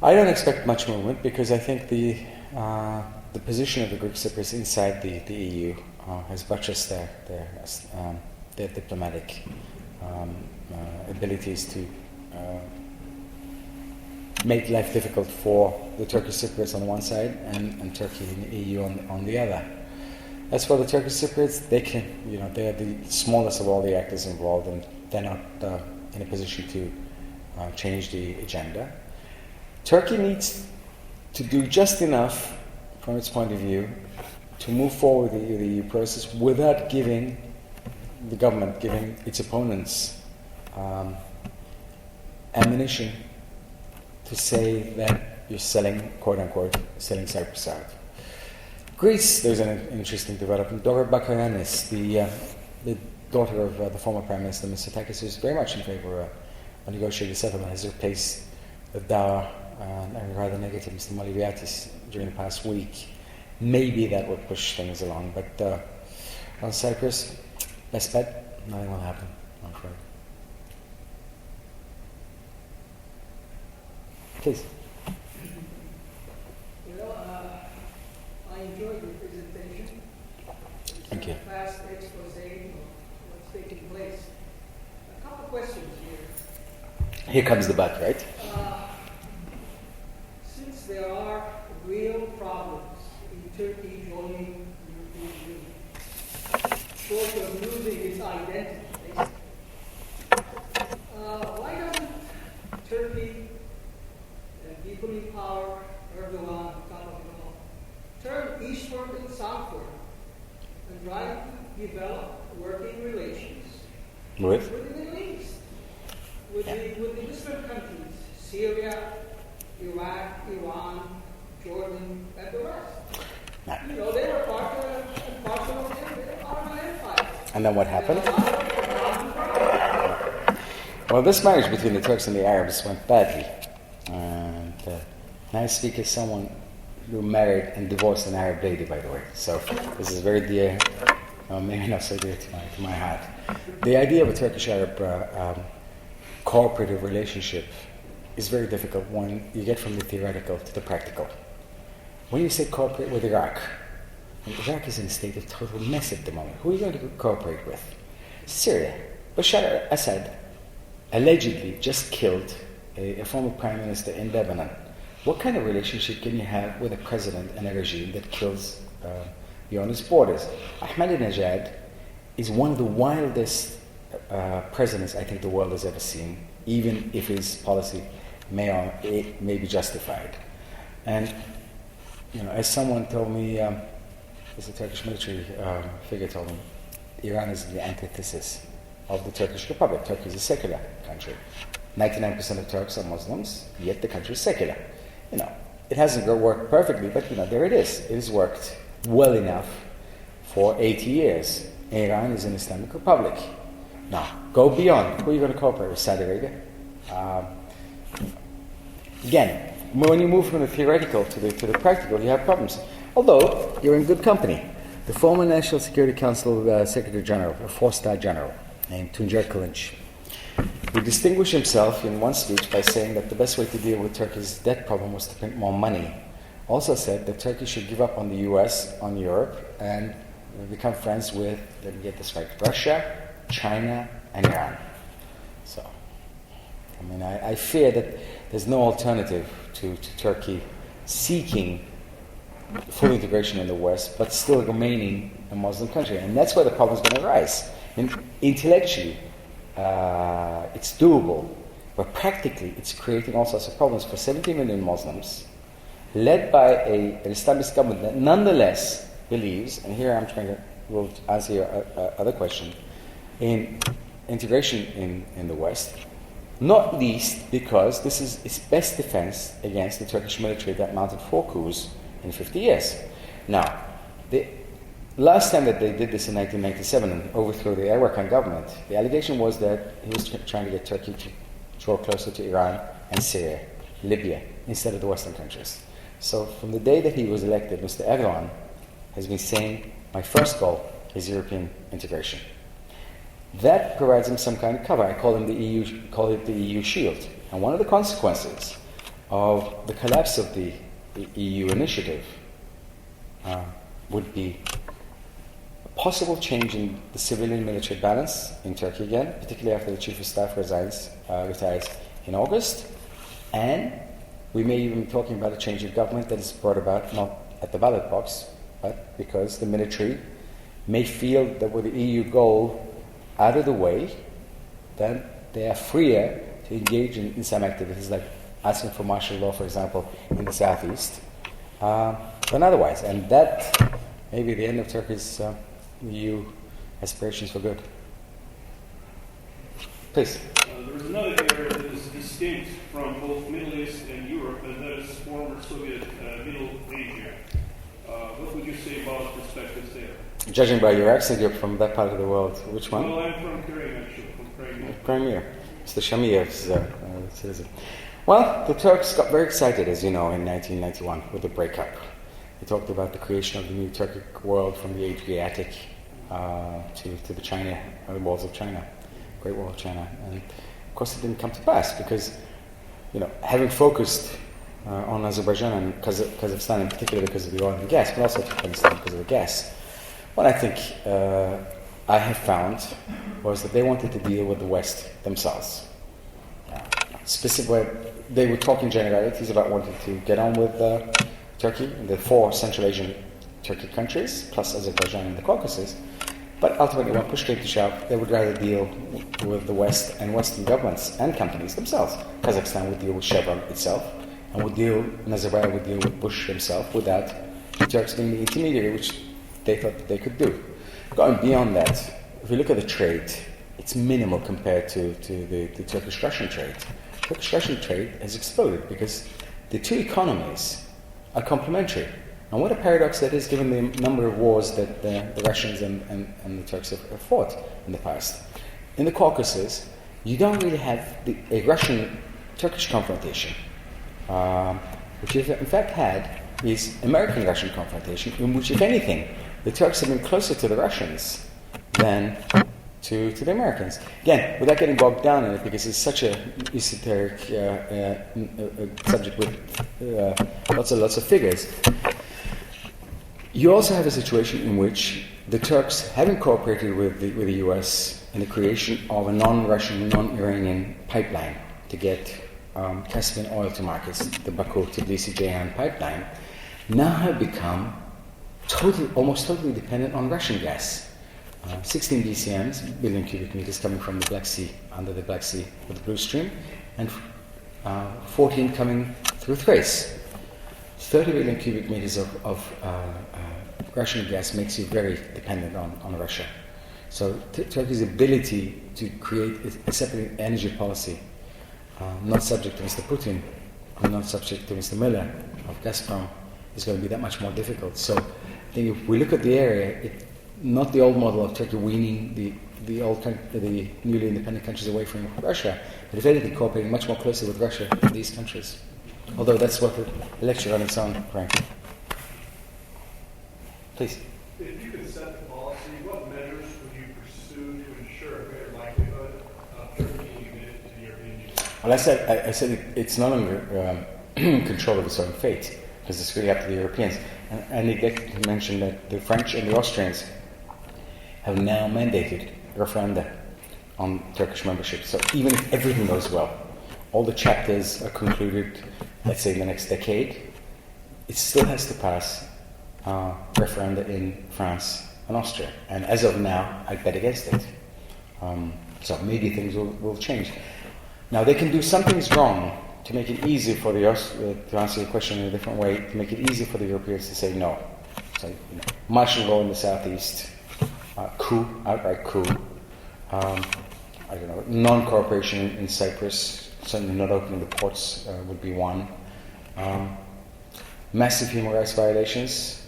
[SPEAKER 2] I don't expect much movement because I think the position of the Greek Cypriots inside the EU has buttressed their diplomatic abilities to make life difficult for the Turkish Cypriots on one side and Turkey and the EU on the other. As for the Turkish Cypriots, they are the smallest of all the actors involved, and they're not in a position to change the agenda. Turkey needs to do just enough, from its point of view, to move forward the EU process without giving its opponents ammunition to say that you're selling, quote unquote, selling Cyprus out. Greece, there's an interesting development. Dora Bakoyannis, the daughter of the former Prime Minister Mitsotakis, is very much in favor of a negotiated settlement, has replaced the dour and rather negative Mr. Moliviatis during the past week. Maybe that will push things along, but on Cyprus, best bet, nothing will happen, I'm afraid. Please.
[SPEAKER 4] I enjoyed your presentation.
[SPEAKER 2] Thank you.
[SPEAKER 4] A fast expose of what's taking place. A couple of questions here.
[SPEAKER 2] Here comes the but, right?
[SPEAKER 4] Since there are real problems in Turkey joining the European Union, short of losing its identity, why doesn't Turkey, the people in power, Erdogan, top of it all, turn eastward and southward and try to develop working relations
[SPEAKER 2] With?
[SPEAKER 4] with the Middle East, with the Muslim countries, Syria, Iraq, Iran, Jordan, and the rest. They were part of an empire.
[SPEAKER 2] And then what happened? Well, this marriage between the Turks and the Arabs went badly. And now I speak as someone who married and divorced an Arab lady, by the way. So this is very dear, maybe not so dear to my heart. The idea of a Turkish-Arab cooperative relationship is very difficult when you get from the theoretical to the practical. When you say cooperate with Iraq, Iraq is in a state of total mess at the moment. Who are you going to cooperate with? Syria. Bashar al-Assad allegedly just killed a former prime minister in Lebanon. What kind of relationship can you have with a president and a regime that kills beyond its borders? Ahmadinejad is one of the wildest presidents I think the world has ever seen, even if his policy may be justified. And as someone told me, as a Turkish military figure told me, Iran is the antithesis of the Turkish Republic. Turkey is a secular country. 99% of Turks are Muslims, yet the country is secular. It hasn't worked perfectly, but there it is. It has worked well enough for 80 years. Iran is an Islamic republic. Now, go beyond. Who are you going to cooperate with? Saudi Arabia? Again, when you move from the theoretical to the practical, you have problems. Although, you're in good company. The former National Security Council Secretary General, a four-star general, named Tuncer Kılınç, who distinguished himself in one speech by saying that the best way to deal with Turkey's debt problem was to print more money, also said that Turkey should give up on the US, on Europe, and become friends with, let me get this right, Russia, China, and Iran. So, I fear that there's no alternative to Turkey seeking full integration in the West, but still remaining a Muslim country. And that's where the problem is going to arise. Intellectually, it's doable, but practically it's creating all sorts of problems for 70 million Muslims led by an established government that nonetheless believes, and here I'm trying to will answer your other question, in integration in the West, not least because this is its best defense against the Turkish military that mounted 4 coups in 50 years. Now, the last time that they did this in 1997 and overthrew the Erbakan government, the allegation was that he was trying to get Turkey to draw closer to Iran and Syria, Libya, instead of the Western countries. So from the day that he was elected, Mr. Erdogan has been saying, my first goal is European integration. That provides him some kind of cover. I call it the EU shield. And one of the consequences of the collapse of the EU initiative would be a possible change in the civilian-military balance in Turkey again, particularly after the Chief of Staff retires in August. And we may even be talking about a change of government that is brought about not at the ballot box, but because the military may feel that with the EU goal out of the way, then they are freer to engage in some activities like asking for martial law, for example, in the southeast, than otherwise. And that may be the end of Turkey's EU aspirations for good. Please.
[SPEAKER 5] There is another area that is distinct from both Middle East and Europe, and that is former Soviet Middle Asia. What would you say about perspectives there?
[SPEAKER 2] Judging by your accent, you're from that part of the world. Which one?
[SPEAKER 5] Well, I'm from Crimea, actually, from Crimea.
[SPEAKER 2] Crimea. Mr. Shamiyev's citizen. Well, the Turks got very excited, as you know, in 1991 with the breakup. They talked about the creation of the new Turkic world from the Adriatic to the China, the walls of China, Great Wall of China. And of course, it didn't come to pass because, having focused on Azerbaijan and Kazakhstan in particular because of the oil and gas, but also Turkmenistan because of the gas. What I think I have found was that they wanted to deal with the West themselves. Specifically, they would talk in generalities about wanting to get on with Turkey, the 4 Central Asian Turkic countries, plus Azerbaijan and the Caucasus. But ultimately, when push came to shove, they would rather deal with the West and Western governments and companies themselves. Kazakhstan would deal with Chevron itself, and Nazarbayev would deal with Bush himself without the Turks being the intermediary, which they thought that they could do. Going beyond that, if we look at the trade, it's minimal compared to the Turkish-Russian trade. Turkish-Russian trade has exploded because the 2 economies are complementary. And what a paradox that is given the number of wars that the Russians and the Turks have fought in the past. In the Caucasus, you don't really have a Russian-Turkish confrontation. What you've in fact had is American-Russian confrontation, in which, if anything, the Turks have been closer to the Russians than to the Americans. Again, without getting bogged down in it, because it's such a esoteric subject with lots of figures. You also have a situation in which the Turks, having cooperated with the US in the creation of a non-Russian, non-Iranian pipeline to get Caspian oil to markets, the Baku-Tbilisi-Ceyhan pipeline, now have become almost totally dependent on Russian gas. 16 BCMs, billion cubic meters coming from the Black Sea, under the Black Sea with the Blue Stream, and 14 coming through Thrace. 30 billion cubic meters of Russian gas makes you very dependent on Russia. So Turkey's ability to create a separate energy policy, not subject to Mr. Putin, and not subject to Mr. Miller of Gazprom, is going to be that much more difficult. So I think if we look at the area, not the old model of Turkey weaning the newly independent countries away from Russia, but if anything, cooperating much more closely with Russia in these countries. Although that's what the lecture on its own, Frank. Please.
[SPEAKER 5] If you could set the policy, what measures would you pursue to ensure a greater likelihood of Turkey being admitted to the European Union?
[SPEAKER 2] Well, I said it's no longer control of its own fate, because it's really up to the Europeans. And I neglect to mention that the French and the Austrians have now mandated referenda on Turkish membership. So even if everything goes well, all the chapters are concluded, let's say in the next decade, it still has to pass referenda in France and Austria. And as of now, I bet against it. So maybe things will change. Now, they can do some things wrong to make it easy for the to answer your question in a different way, to make it easy for the Europeans to say no. So, martial law in the southeast, outright coup. I don't know, non-cooperation in Cyprus, certainly not opening the ports would be one. Massive human rights violations.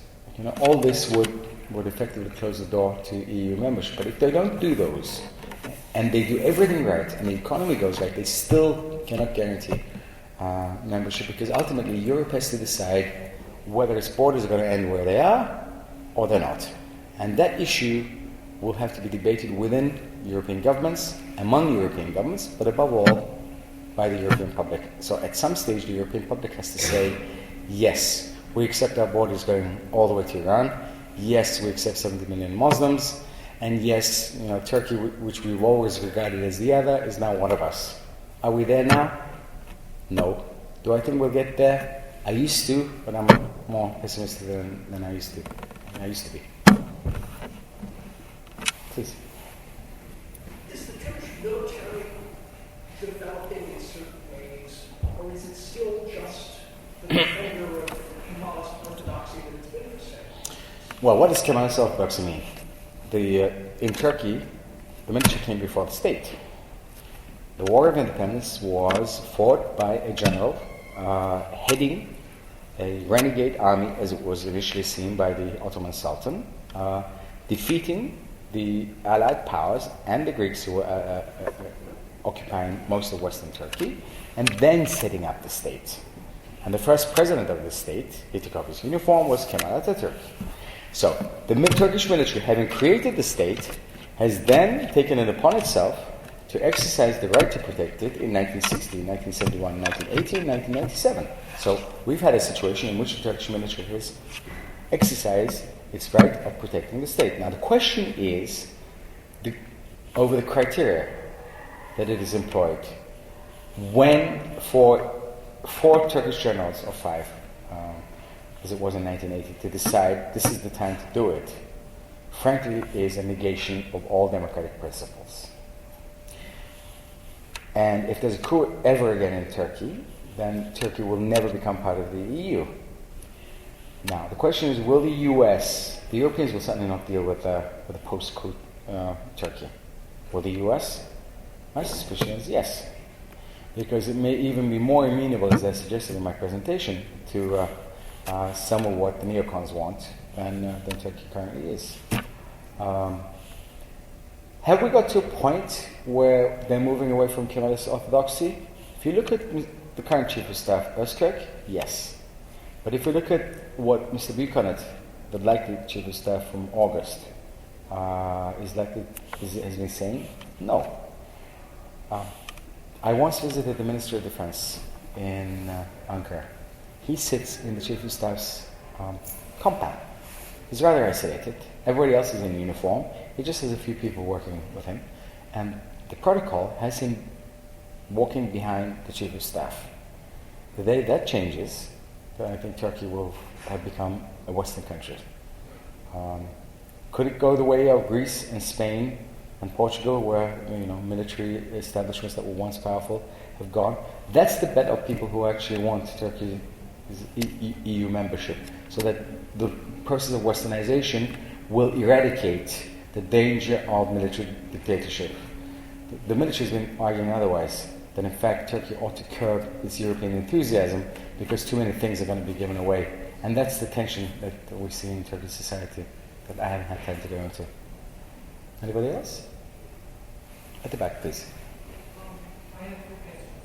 [SPEAKER 2] All this would effectively close the door to EU membership. But if they don't do those, and they do everything right, and the economy goes right, they still cannot guarantee membership, because ultimately Europe has to decide whether its borders are going to end where they are or they're not. And that issue will have to be debated within European governments, among European governments, but above all by the European public. So at some stage the European public has to say, yes, we accept our borders going all the way to Iran, yes, we accept 70 million Muslims, and yes, Turkey, which we've always regarded as the other, is now one of us. Are we there now? No. Do I think we'll get there? I used to, but I'm more pessimistic than I used to be. Please.
[SPEAKER 6] Is the Turkish military developing in certain ways, or is it still just the defender of Kemalist orthodoxy that it's been for centuries?
[SPEAKER 2] Well, what does Kemalist orthodoxy mean? In Turkey, the military came before the state. The War of Independence was fought by a general heading a renegade army, as it was initially seen by the Ottoman Sultan, defeating the Allied powers and the Greeks who were occupying most of Western Turkey, and then setting up the state. And the first president of the state, he took off his uniform, was Kemal Atatürk. So, the Turkish military, having created the state, has then taken it upon itself to exercise the right to protect it in 1960, 1971, 1980, 1997. So, we've had a situation in which the Turkish military has exercised its right of protecting the state. Now, the question is over the criteria that it is employed. When, for 4 Turkish generals, or 5, as it was in 1980, to decide this is the time to do it, frankly, is a negation of all democratic principles. And if there's a coup ever again in Turkey, then Turkey will never become part of the EU. Now, the question is, will the US, the Europeans will certainly not deal with a post-coup Turkey. Will the US? My suspicion is yes. Because it may even be more amenable, as I suggested in my presentation, to some of what the neocons want than Turkey currently is. Have we got to a point where they're moving away from Kemalist orthodoxy? If you look at the current Chief of Staff, Öztürk, yes. But if we look at what Mr. Büyükanıt, the likely Chief of Staff from August, has been saying, no. I once visited the Minister of Defense in Ankara. He sits in the Chief of Staff's compound. He's rather isolated. Everybody else is in uniform. He just has a few people working with him. And the protocol has him walking behind the Chief of Staff. The day that changes, then I think Turkey will have become a Western country. Could it go the way of Greece and Spain and Portugal, where military establishments that were once powerful have gone? That's the bet of people who actually want Turkey's EU membership, so that the process of Westernization will eradicate the danger of military dictatorship. The military has been arguing otherwise, that in fact Turkey ought to curb its European enthusiasm because too many things are going to be given away. And that's the tension that we see in Turkish society that I haven't had time to go into. Anybody else? At the back, please.
[SPEAKER 6] I have 2 questions.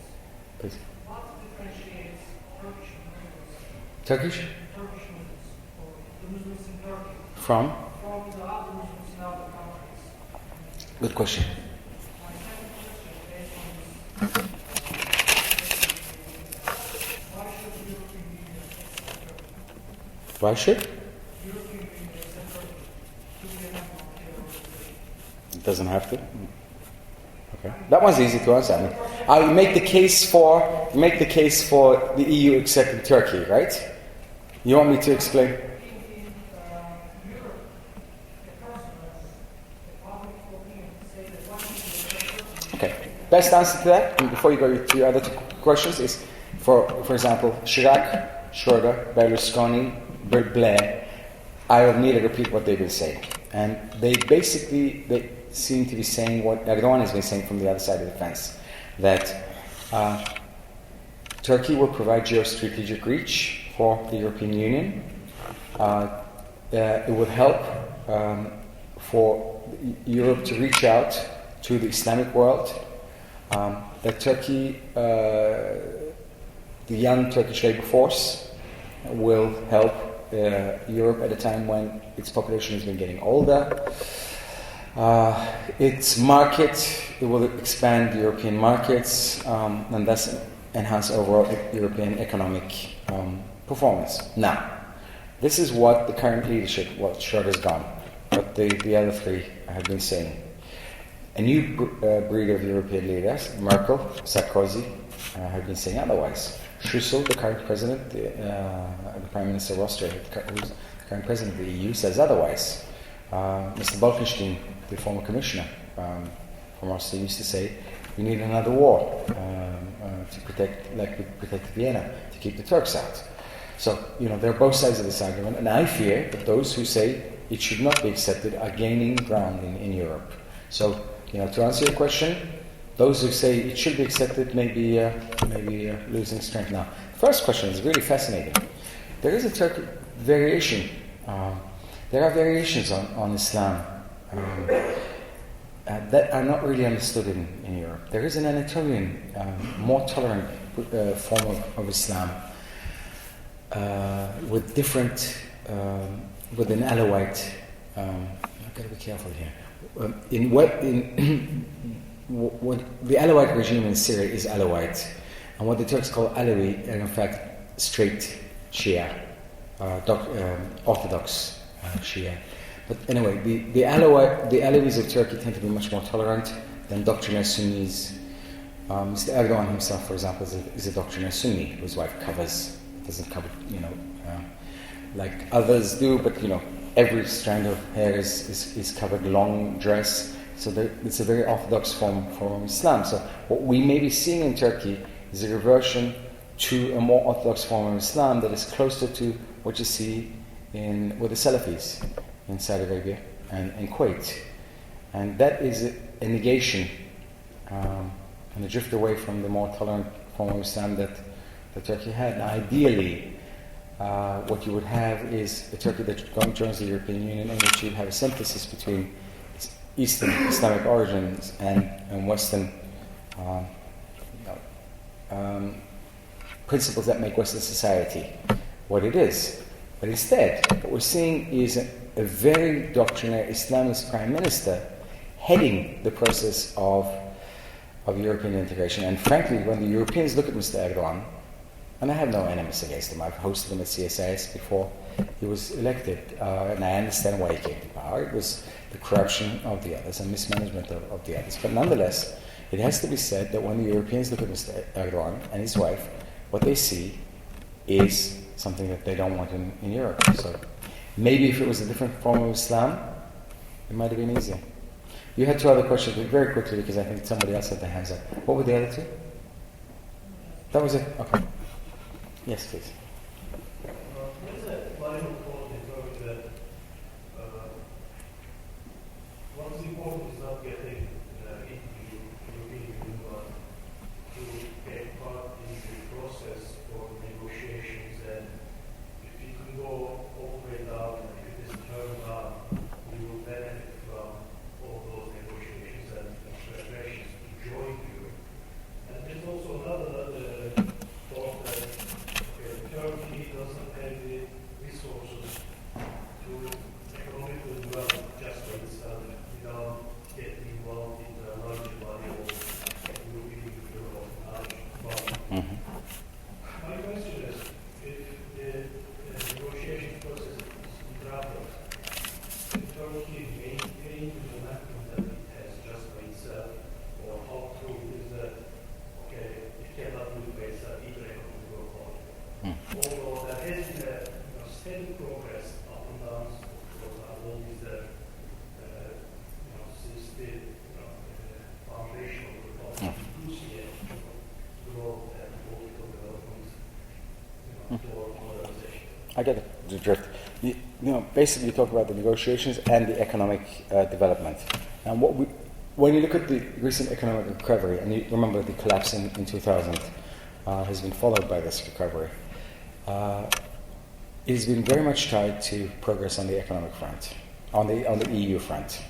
[SPEAKER 2] Please.
[SPEAKER 6] What differentiates Turkish Muslims,
[SPEAKER 2] Turkish?
[SPEAKER 6] Turkish Muslims, or the Muslims in Turkey,
[SPEAKER 2] From?
[SPEAKER 6] from the other Muslims in other countries?
[SPEAKER 2] Good question.
[SPEAKER 6] My second question, based on this, why should the European Union accept Turkey?
[SPEAKER 2] Why should?
[SPEAKER 6] European Union accept Turkey to be a member of the organization?
[SPEAKER 2] It doesn't have to. Okay. That one's easy to answer. I make the case for the EU accepting Turkey, right? You want me to explain?
[SPEAKER 6] In Europe, the consumers, the public opinion say that one should accept Turkey.
[SPEAKER 2] Okay. Best answer to that, and before you go to your other 2 questions, is For example, Chirac, Schroeder, Berlusconi, Blair, I will need to repeat what they've been saying. And they seem to be saying what Erdogan has been saying from the other side of the fence, that Turkey will provide geostrategic reach for the European Union. It would help for Europe to reach out to the Islamic world. That Turkey, the young Turkish labor force, will help Europe at a time when its population has been getting older. Its market, it will expand European markets and thus enhance overall European economic performance. Now, this is what the current leadership, what Schroeder's gone, what the other three have been saying. A new breed of European leaders, Merkel, Sarkozy, have been saying otherwise. Schüssel, the current president, the Prime Minister of Austria, who's the current president of the EU, says otherwise. Mr. Bolkestein, the former commissioner from Austria, used to say, we need another war to protect, like we protected Vienna, to keep the Turks out. So, there are both sides of this argument, and I fear that those who say it should not be accepted are gaining ground in Europe. So, to answer your question, those who say it should be accepted may be losing strength now. The first question is really fascinating. There is a Turkish variation. There are variations on Islam that are not really understood in Europe. There is an Anatolian, more tolerant form of Islam with different, with an Alawite. I've got to be careful here. What the Alawite regime in Syria is Alawite, and what the Turks call Alawi are in fact straight Shia, Orthodox Shia. But anyway, the Alawis of Turkey tend to be much more tolerant than doctrinaire Sunnis. Mr. Erdogan himself, for example, is a doctrinaire Sunni whose wife doesn't cover, like others do, but every strand of hair is covered, long dress. So it's a very orthodox form of Islam. So what we may be seeing in Turkey is a reversion to a more orthodox form of Islam that is closer to what you see with the Salafis in Saudi Arabia and Kuwait. And that is a negation and a drift away from the more tolerant form of Islam that Turkey had. Now, ideally, what you would have is a Turkey that joins the European Union, in which you have a synthesis between Eastern Islamic origins and Western principles that make Western society what it is. But instead, what we're seeing is a very doctrinaire Islamist prime minister heading the process of European integration. And frankly, when the Europeans look at Mr. Erdogan, and I have no animus against him, I've hosted him at CSIS before he was elected, and I understand why he came to power. It was the corruption of the others and mismanagement of the others. But nonetheless, it has to be said that when the Europeans look at Mr. Erdogan and his wife, what they see is something that they don't want in Europe. So maybe if it was a different form of Islam, it might have been easier. You had two other questions, but very quickly, because I think somebody else had their hands up. What were the other two? That was it? Okay. Yes, please.
[SPEAKER 7] There's a Bible quote in Turkey that what's important is not getting into European Union to take part in the process for negotiations, and if you can go all the way down, and if it is turned on, you will benefit from all those negotiations and preparations to join Europe. And there's also another thought that Turkey doesn't have the resources to economically develop just by itself without getting involved in the larger body of European body. My question is, if the negotiation process is interrupted, can Turkey maintain the momentum that it has just by itself, or how true is that, okay, it cannot do it by itself, either economic or political? Although there has been a steady progress up and down, because I've always since the foundation of the republic, you do see a growth and political development
[SPEAKER 2] I get the drift. Basically, you talk about the negotiations and the economic development. And when you look at the recent economic recovery, and you remember the collapse in 2000 has been followed by this recovery, it has been very much tied to progress on the economic front, on the EU front.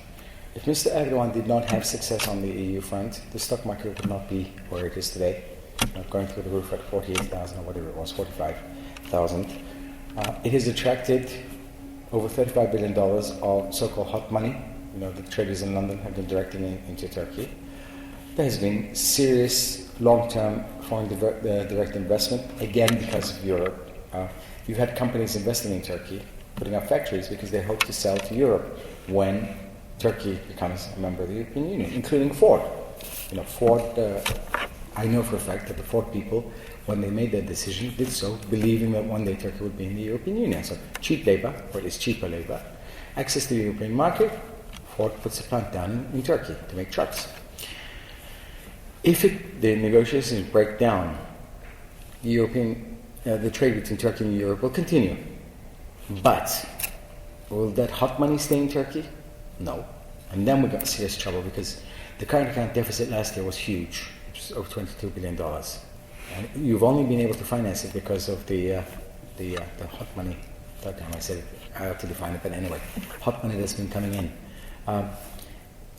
[SPEAKER 2] If Mr. Erdogan did not have success on the EU front, the stock market would not be where it is today, going through the roof at 48,000 or whatever it was, 45,000. It has attracted over $35 billion of so-called hot money. The traders in London have been directing it into Turkey. There has been serious long-term foreign direct investment, again because of Europe. You've had companies investing in Turkey, putting up factories because they hope to sell to Europe when Turkey becomes a member of the European Union, including Ford. Ford, I know for a fact that the Ford people, when they made that decision, did so believing that one day Turkey would be in the European Union. So cheap labor, or at least cheaper labor, access to the European market, Ford puts a plant down in Turkey to make trucks. If the negotiations break down, the trade between Turkey and Europe will continue. But will that hot money stay in Turkey? No. And then we got serious trouble because the current account deficit last year was huge. It was over $22 billion. And you've only been able to finance it because of the hot money. Third time I said it, I have to define it, but anyway, hot money that's been coming in. And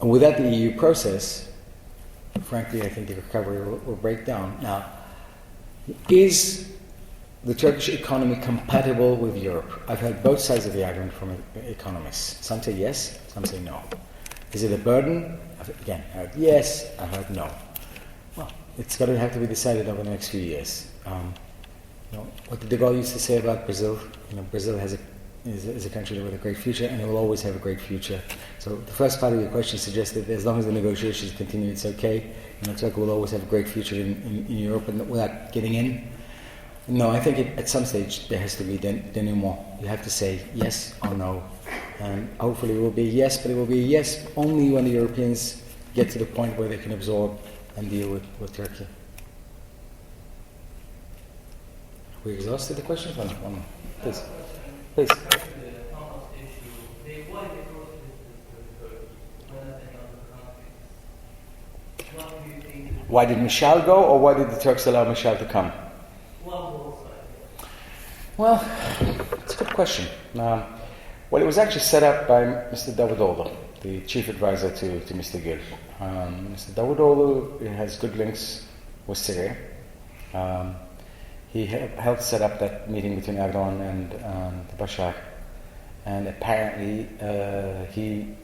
[SPEAKER 2] without the EU process, frankly, I think the recovery will break down. Now, is the Turkish economy compatible with Europe? I've heard both sides of the argument from economists. Some say yes, some say no. Is it a burden? Again, I heard yes, I heard no. Well, it's going to have to be decided over the next few years. What did De Gaulle used to say about Brazil? Brazil is a country with a great future, and it will always have a great future. So the first part of your question suggested that as long as the negotiations continue, it's okay. Turkey will always have a great future in Europe, and without getting in. No, I think at some stage there has to be denouement. You have to say yes or no. And hopefully it will be yes, but it will be yes only when the Europeans get to the point where they can absorb and deal with Turkey. We exhausted the questions? One more. Please. Please. Why did Michel go, or why did the Turks allow Michel to come? Well, it's a good question. Well, it was actually set up by Mr. Davutoglu, the chief advisor to Mr. Gül. Mr. Davutoglu has good links with Syria. He helped set up that meeting between Erdogan and Bashar. And apparently he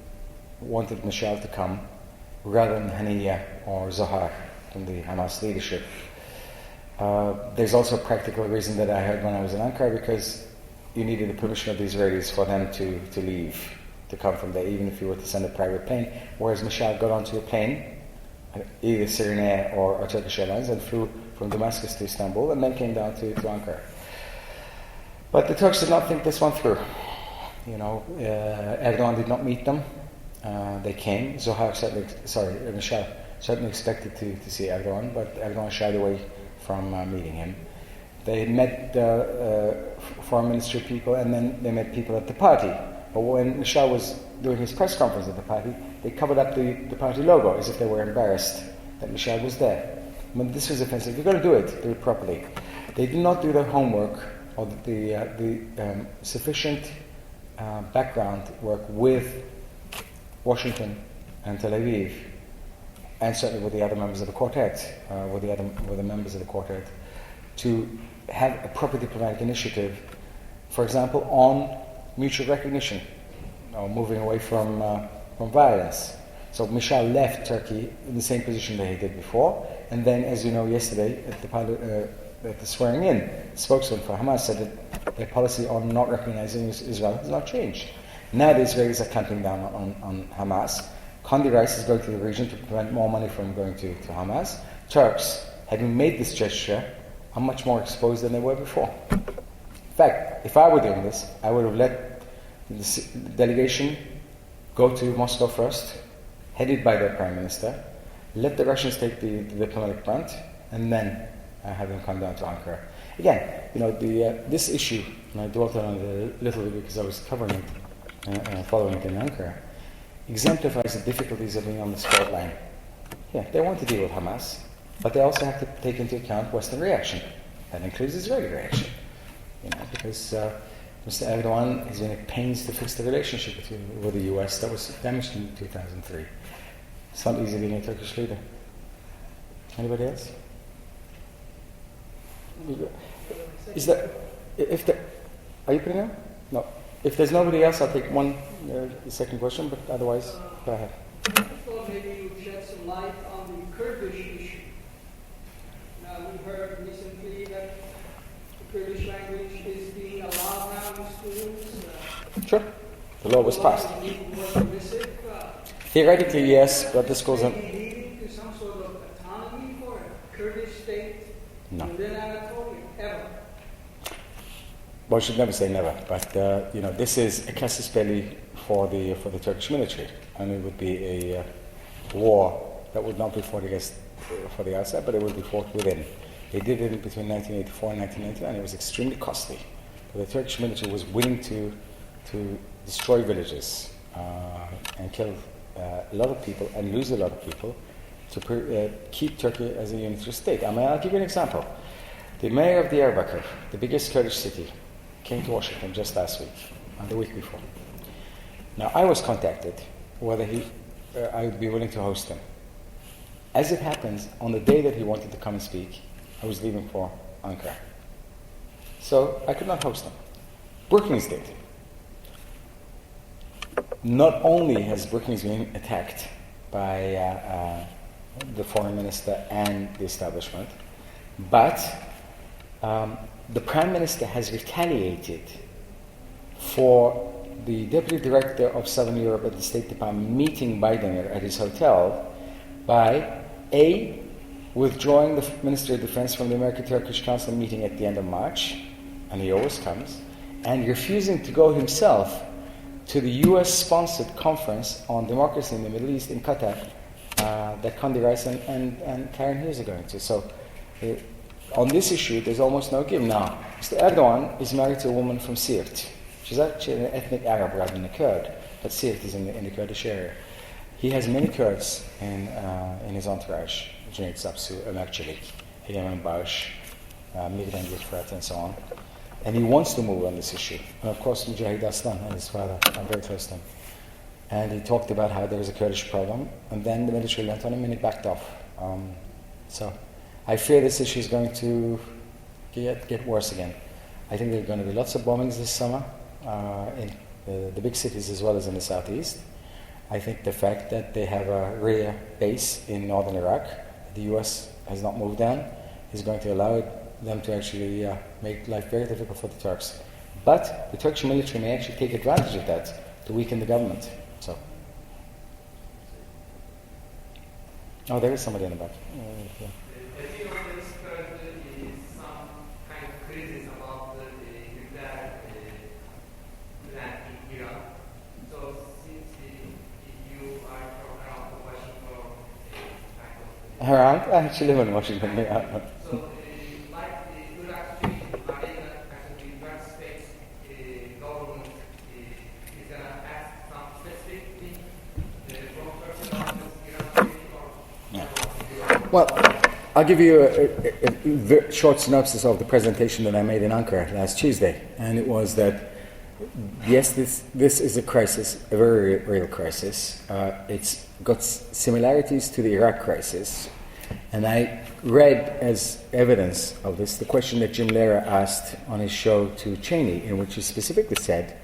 [SPEAKER 2] wanted Michel to come rather than Haniya or Zohar from the Hamas leadership. There's also a practical reason that I heard when I was in Ankara, because you needed the permission of the Israelis for them to leave, to come from there, even if you were to send a private plane. Whereas Michel got onto a plane, either Syrian Air or Turkish Airlines, and flew from Damascus to Istanbul and then came down to Ankara. But the Turks did not think this one through. Erdogan did not meet them. They came. Michel certainly expected to see Erdogan, but Erdogan shied away from meeting him. They met foreign ministry people, and then they met people at the party. But when Michel was doing his press conference at the party, they covered up the party logo as if they were embarrassed that Michel was there. This was offensive. If you're going to do it properly. They did not do their homework or the sufficient background work with Washington and Tel Aviv, and certainly with the other members of the quartet, with the members of the quartet, to have a proper diplomatic initiative, for example, on mutual recognition, moving away from violence. So Michel left Turkey in the same position that he did before, and then, as you know, yesterday at the swearing in, the spokesman for Hamas said that their policy on not recognizing Israel has not changed. Now the Israelis are clamping down on Hamas. Condi Rice is going to the region to prevent more money from going to Hamas. Turks, having made this gesture, are much more exposed than they were before. In fact, if I were doing this, I would have let the delegation go to Moscow first, headed by their prime minister, let the Russians take the diplomatic front, and then have them come down to Ankara. again, this issue, and I dwelt on it a little bit because I was covering it and following it in Ankara, exemplifies the difficulties of being on the sport line. Yeah, they want to deal with Hamas, but they also have to take into account Western reaction. That includes Israeli reaction. Because Mr. Erdogan has been at pains to fix the relationship with the US that was damaged in 2003. It's not easy being a Turkish leader. Anybody else? Is there? Are you putting on? No. If there's nobody else, I'll take one second question. But otherwise, go ahead.
[SPEAKER 4] I thought maybe you would shed some light on the Kurdish issue. Now, we heard recently that the Kurdish language is being allowed now in schools.
[SPEAKER 2] Sure. The law was passed. Theoretically, yes, but this goes on.
[SPEAKER 4] Leading to some sort of autonomy for a Kurdish state within Anatolia, ever.
[SPEAKER 2] Well, I should never say never, but this is a casus belli for the Turkish military, and it would be a war that would not be fought against for the outside, but it would be fought within. They did it between 1984 and 1999. It was extremely costly. But the Turkish military was willing to destroy villages and kill a lot of people and lose a lot of people to keep Turkey as a unitary state. I'll give you an example. The mayor of Diyarbakir, the biggest Kurdish city, came to Washington just last week, the week before. Now, I was contacted whether I would be willing to host him. As it happens, on the day that he wanted to come and speak, I was leaving for Ankara. So I could not host him. Brookings did. Not only has Brookings been attacked by the foreign minister and the establishment, but the prime minister has retaliated for the deputy director of Southern Europe at the State Department meeting Biden at his hotel by withdrawing the Ministry of Defense from the American-Turkish Council meeting at the end of March, and he always comes, and refusing to go himself to the US-sponsored conference on democracy in the Middle East in Qatar that Condi Rice and Karen Hughes are going to. So on this issue, there's almost no give. Now, Mr. Erdogan is married to a woman from Siirt. She's actually an ethnic Arab rather than a Kurd, but Siirt is in the Kurdish area. He has many Kurds in his entourage, Cüneyt Zapsu, Ömer Çelik, Egemen Bağış, Migran Gülfrat, and so on. And he wants to move on this issue. And of course, Mujahid Aslan and his father are very close to him. And he talked about how there was a Kurdish problem, and then the military went on him and he backed off. So I fear this issue is going to get worse again. I think there are going to be lots of bombings this summer in the big cities as well as in the southeast. I think the fact that they have a rear base in northern Iraq, the US has not moved down, is going to allow them to actually make life very difficult for the Turks. But the Turkish military may actually take advantage of that to weaken the government. So, there is somebody in the back. Yeah.
[SPEAKER 8] As you know, there is currently some kind of crisis about the nuclear plant in Iran. So, since you are from around Washington, kind of.
[SPEAKER 2] Around? I actually live in Washington. Yeah.
[SPEAKER 8] So, like the Iraq situation, are they going to actually the United States government is going to ask some specific thing from person Iran or?
[SPEAKER 2] Well, I'll give you a short synopsis of the presentation that I made in Ankara last Tuesday, and it was that yes, this is a crisis, a very real crisis. It's got similarities to the Iraq crisis, and I read as evidence of this the question that Jim Lehrer asked on his show to Cheney, in which he specifically said,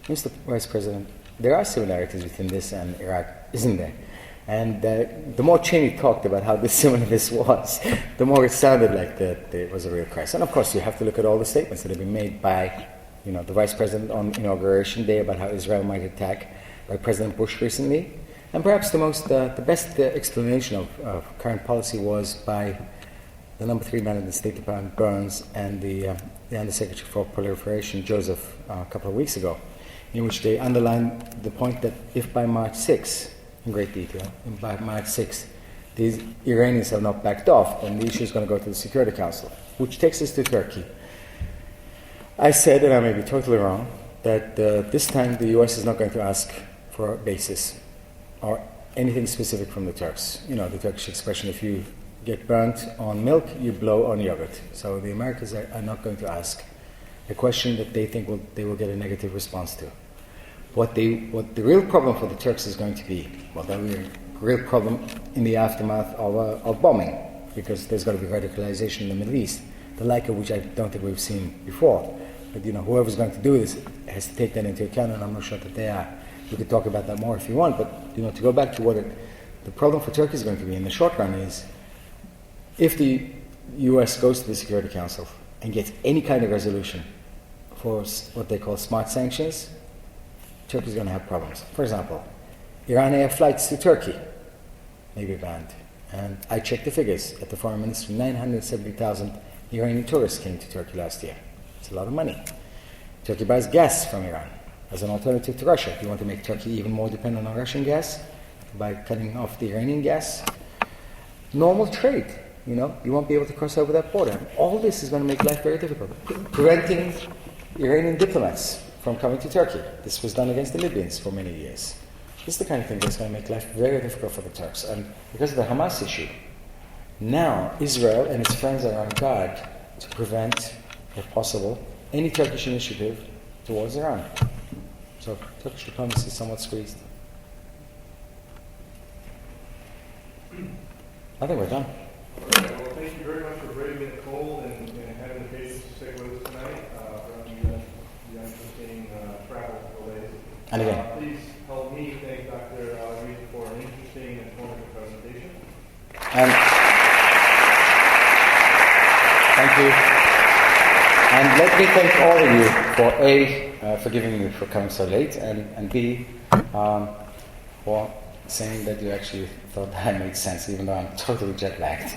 [SPEAKER 2] "Mr. Vice President, there are similarities between this and Iraq, isn't there?" And the more Cheney talked about how dissimilar this was, the more it sounded like that it was a real crisis. And of course, you have to look at all the statements that have been made by, the Vice President on Inauguration Day about how Israel might attack, by President Bush recently. And perhaps the best explanation of current policy was by the number 3 man in the State Department, Burns, and the Undersecretary for Proliferation, Joseph, a couple of weeks ago, in which they underlined the point that if by March 6, in great detail, by March 6th, these Iranians have not backed off, then the issue is going to go to the Security Council. which takes us to Turkey. I said, and I may be totally wrong, that this time the US is not going to ask for a basis or anything specific from the Turks. You know, the Turkish expression, if you get burnt on milk, you blow on yogurt. So the Americans are not going to ask a question that they think they will get a negative response to. What the real problem for the Turks is going to be, well, that will be a real problem in the aftermath of bombing, because there's going to be radicalization in the Middle East, the like of which I don't think we've seen before. But whoever's going to do this has to take that into account, and I'm not sure that they are. We could talk about that more if you want, but to go back to what the problem for Turkey is going to be in the short run is, if the US goes to the Security Council and gets any kind of resolution for what they call smart sanctions, Turkey is going to have problems. For example, Iran air flights to Turkey may be banned. And I checked the figures at the foreign ministry. 970,000 Iranian tourists came to Turkey last year. It's a lot of money. Turkey buys gas from Iran as an alternative to Russia. If you want to make Turkey even more dependent on Russian gas by cutting off the Iranian gas, normal trade. You won't be able to cross over that border. All this is going to make life very difficult. Preventing Iranian diplomats from coming to Turkey. This was done against the Libyans for many years. This is the kind of thing that's going to make life very difficult for the Turks. And because of the Hamas issue, now Israel and its friends are on guard to prevent, if possible, any Turkish initiative towards Iran. So Turkish diplomacy is somewhat squeezed. I think we're done.
[SPEAKER 1] All right. Well, thank you very much for braving the cold and having the patience to stay with us tonight from the unforeseen travel delays.
[SPEAKER 2] And again,
[SPEAKER 1] please help me thank Dr. Reed for an interesting and informative presentation.
[SPEAKER 2] and thank you. And let me thank all of you for A, forgiving me for coming so late, and B, for saying that you actually thought that I made sense, even though I'm totally jet lagged.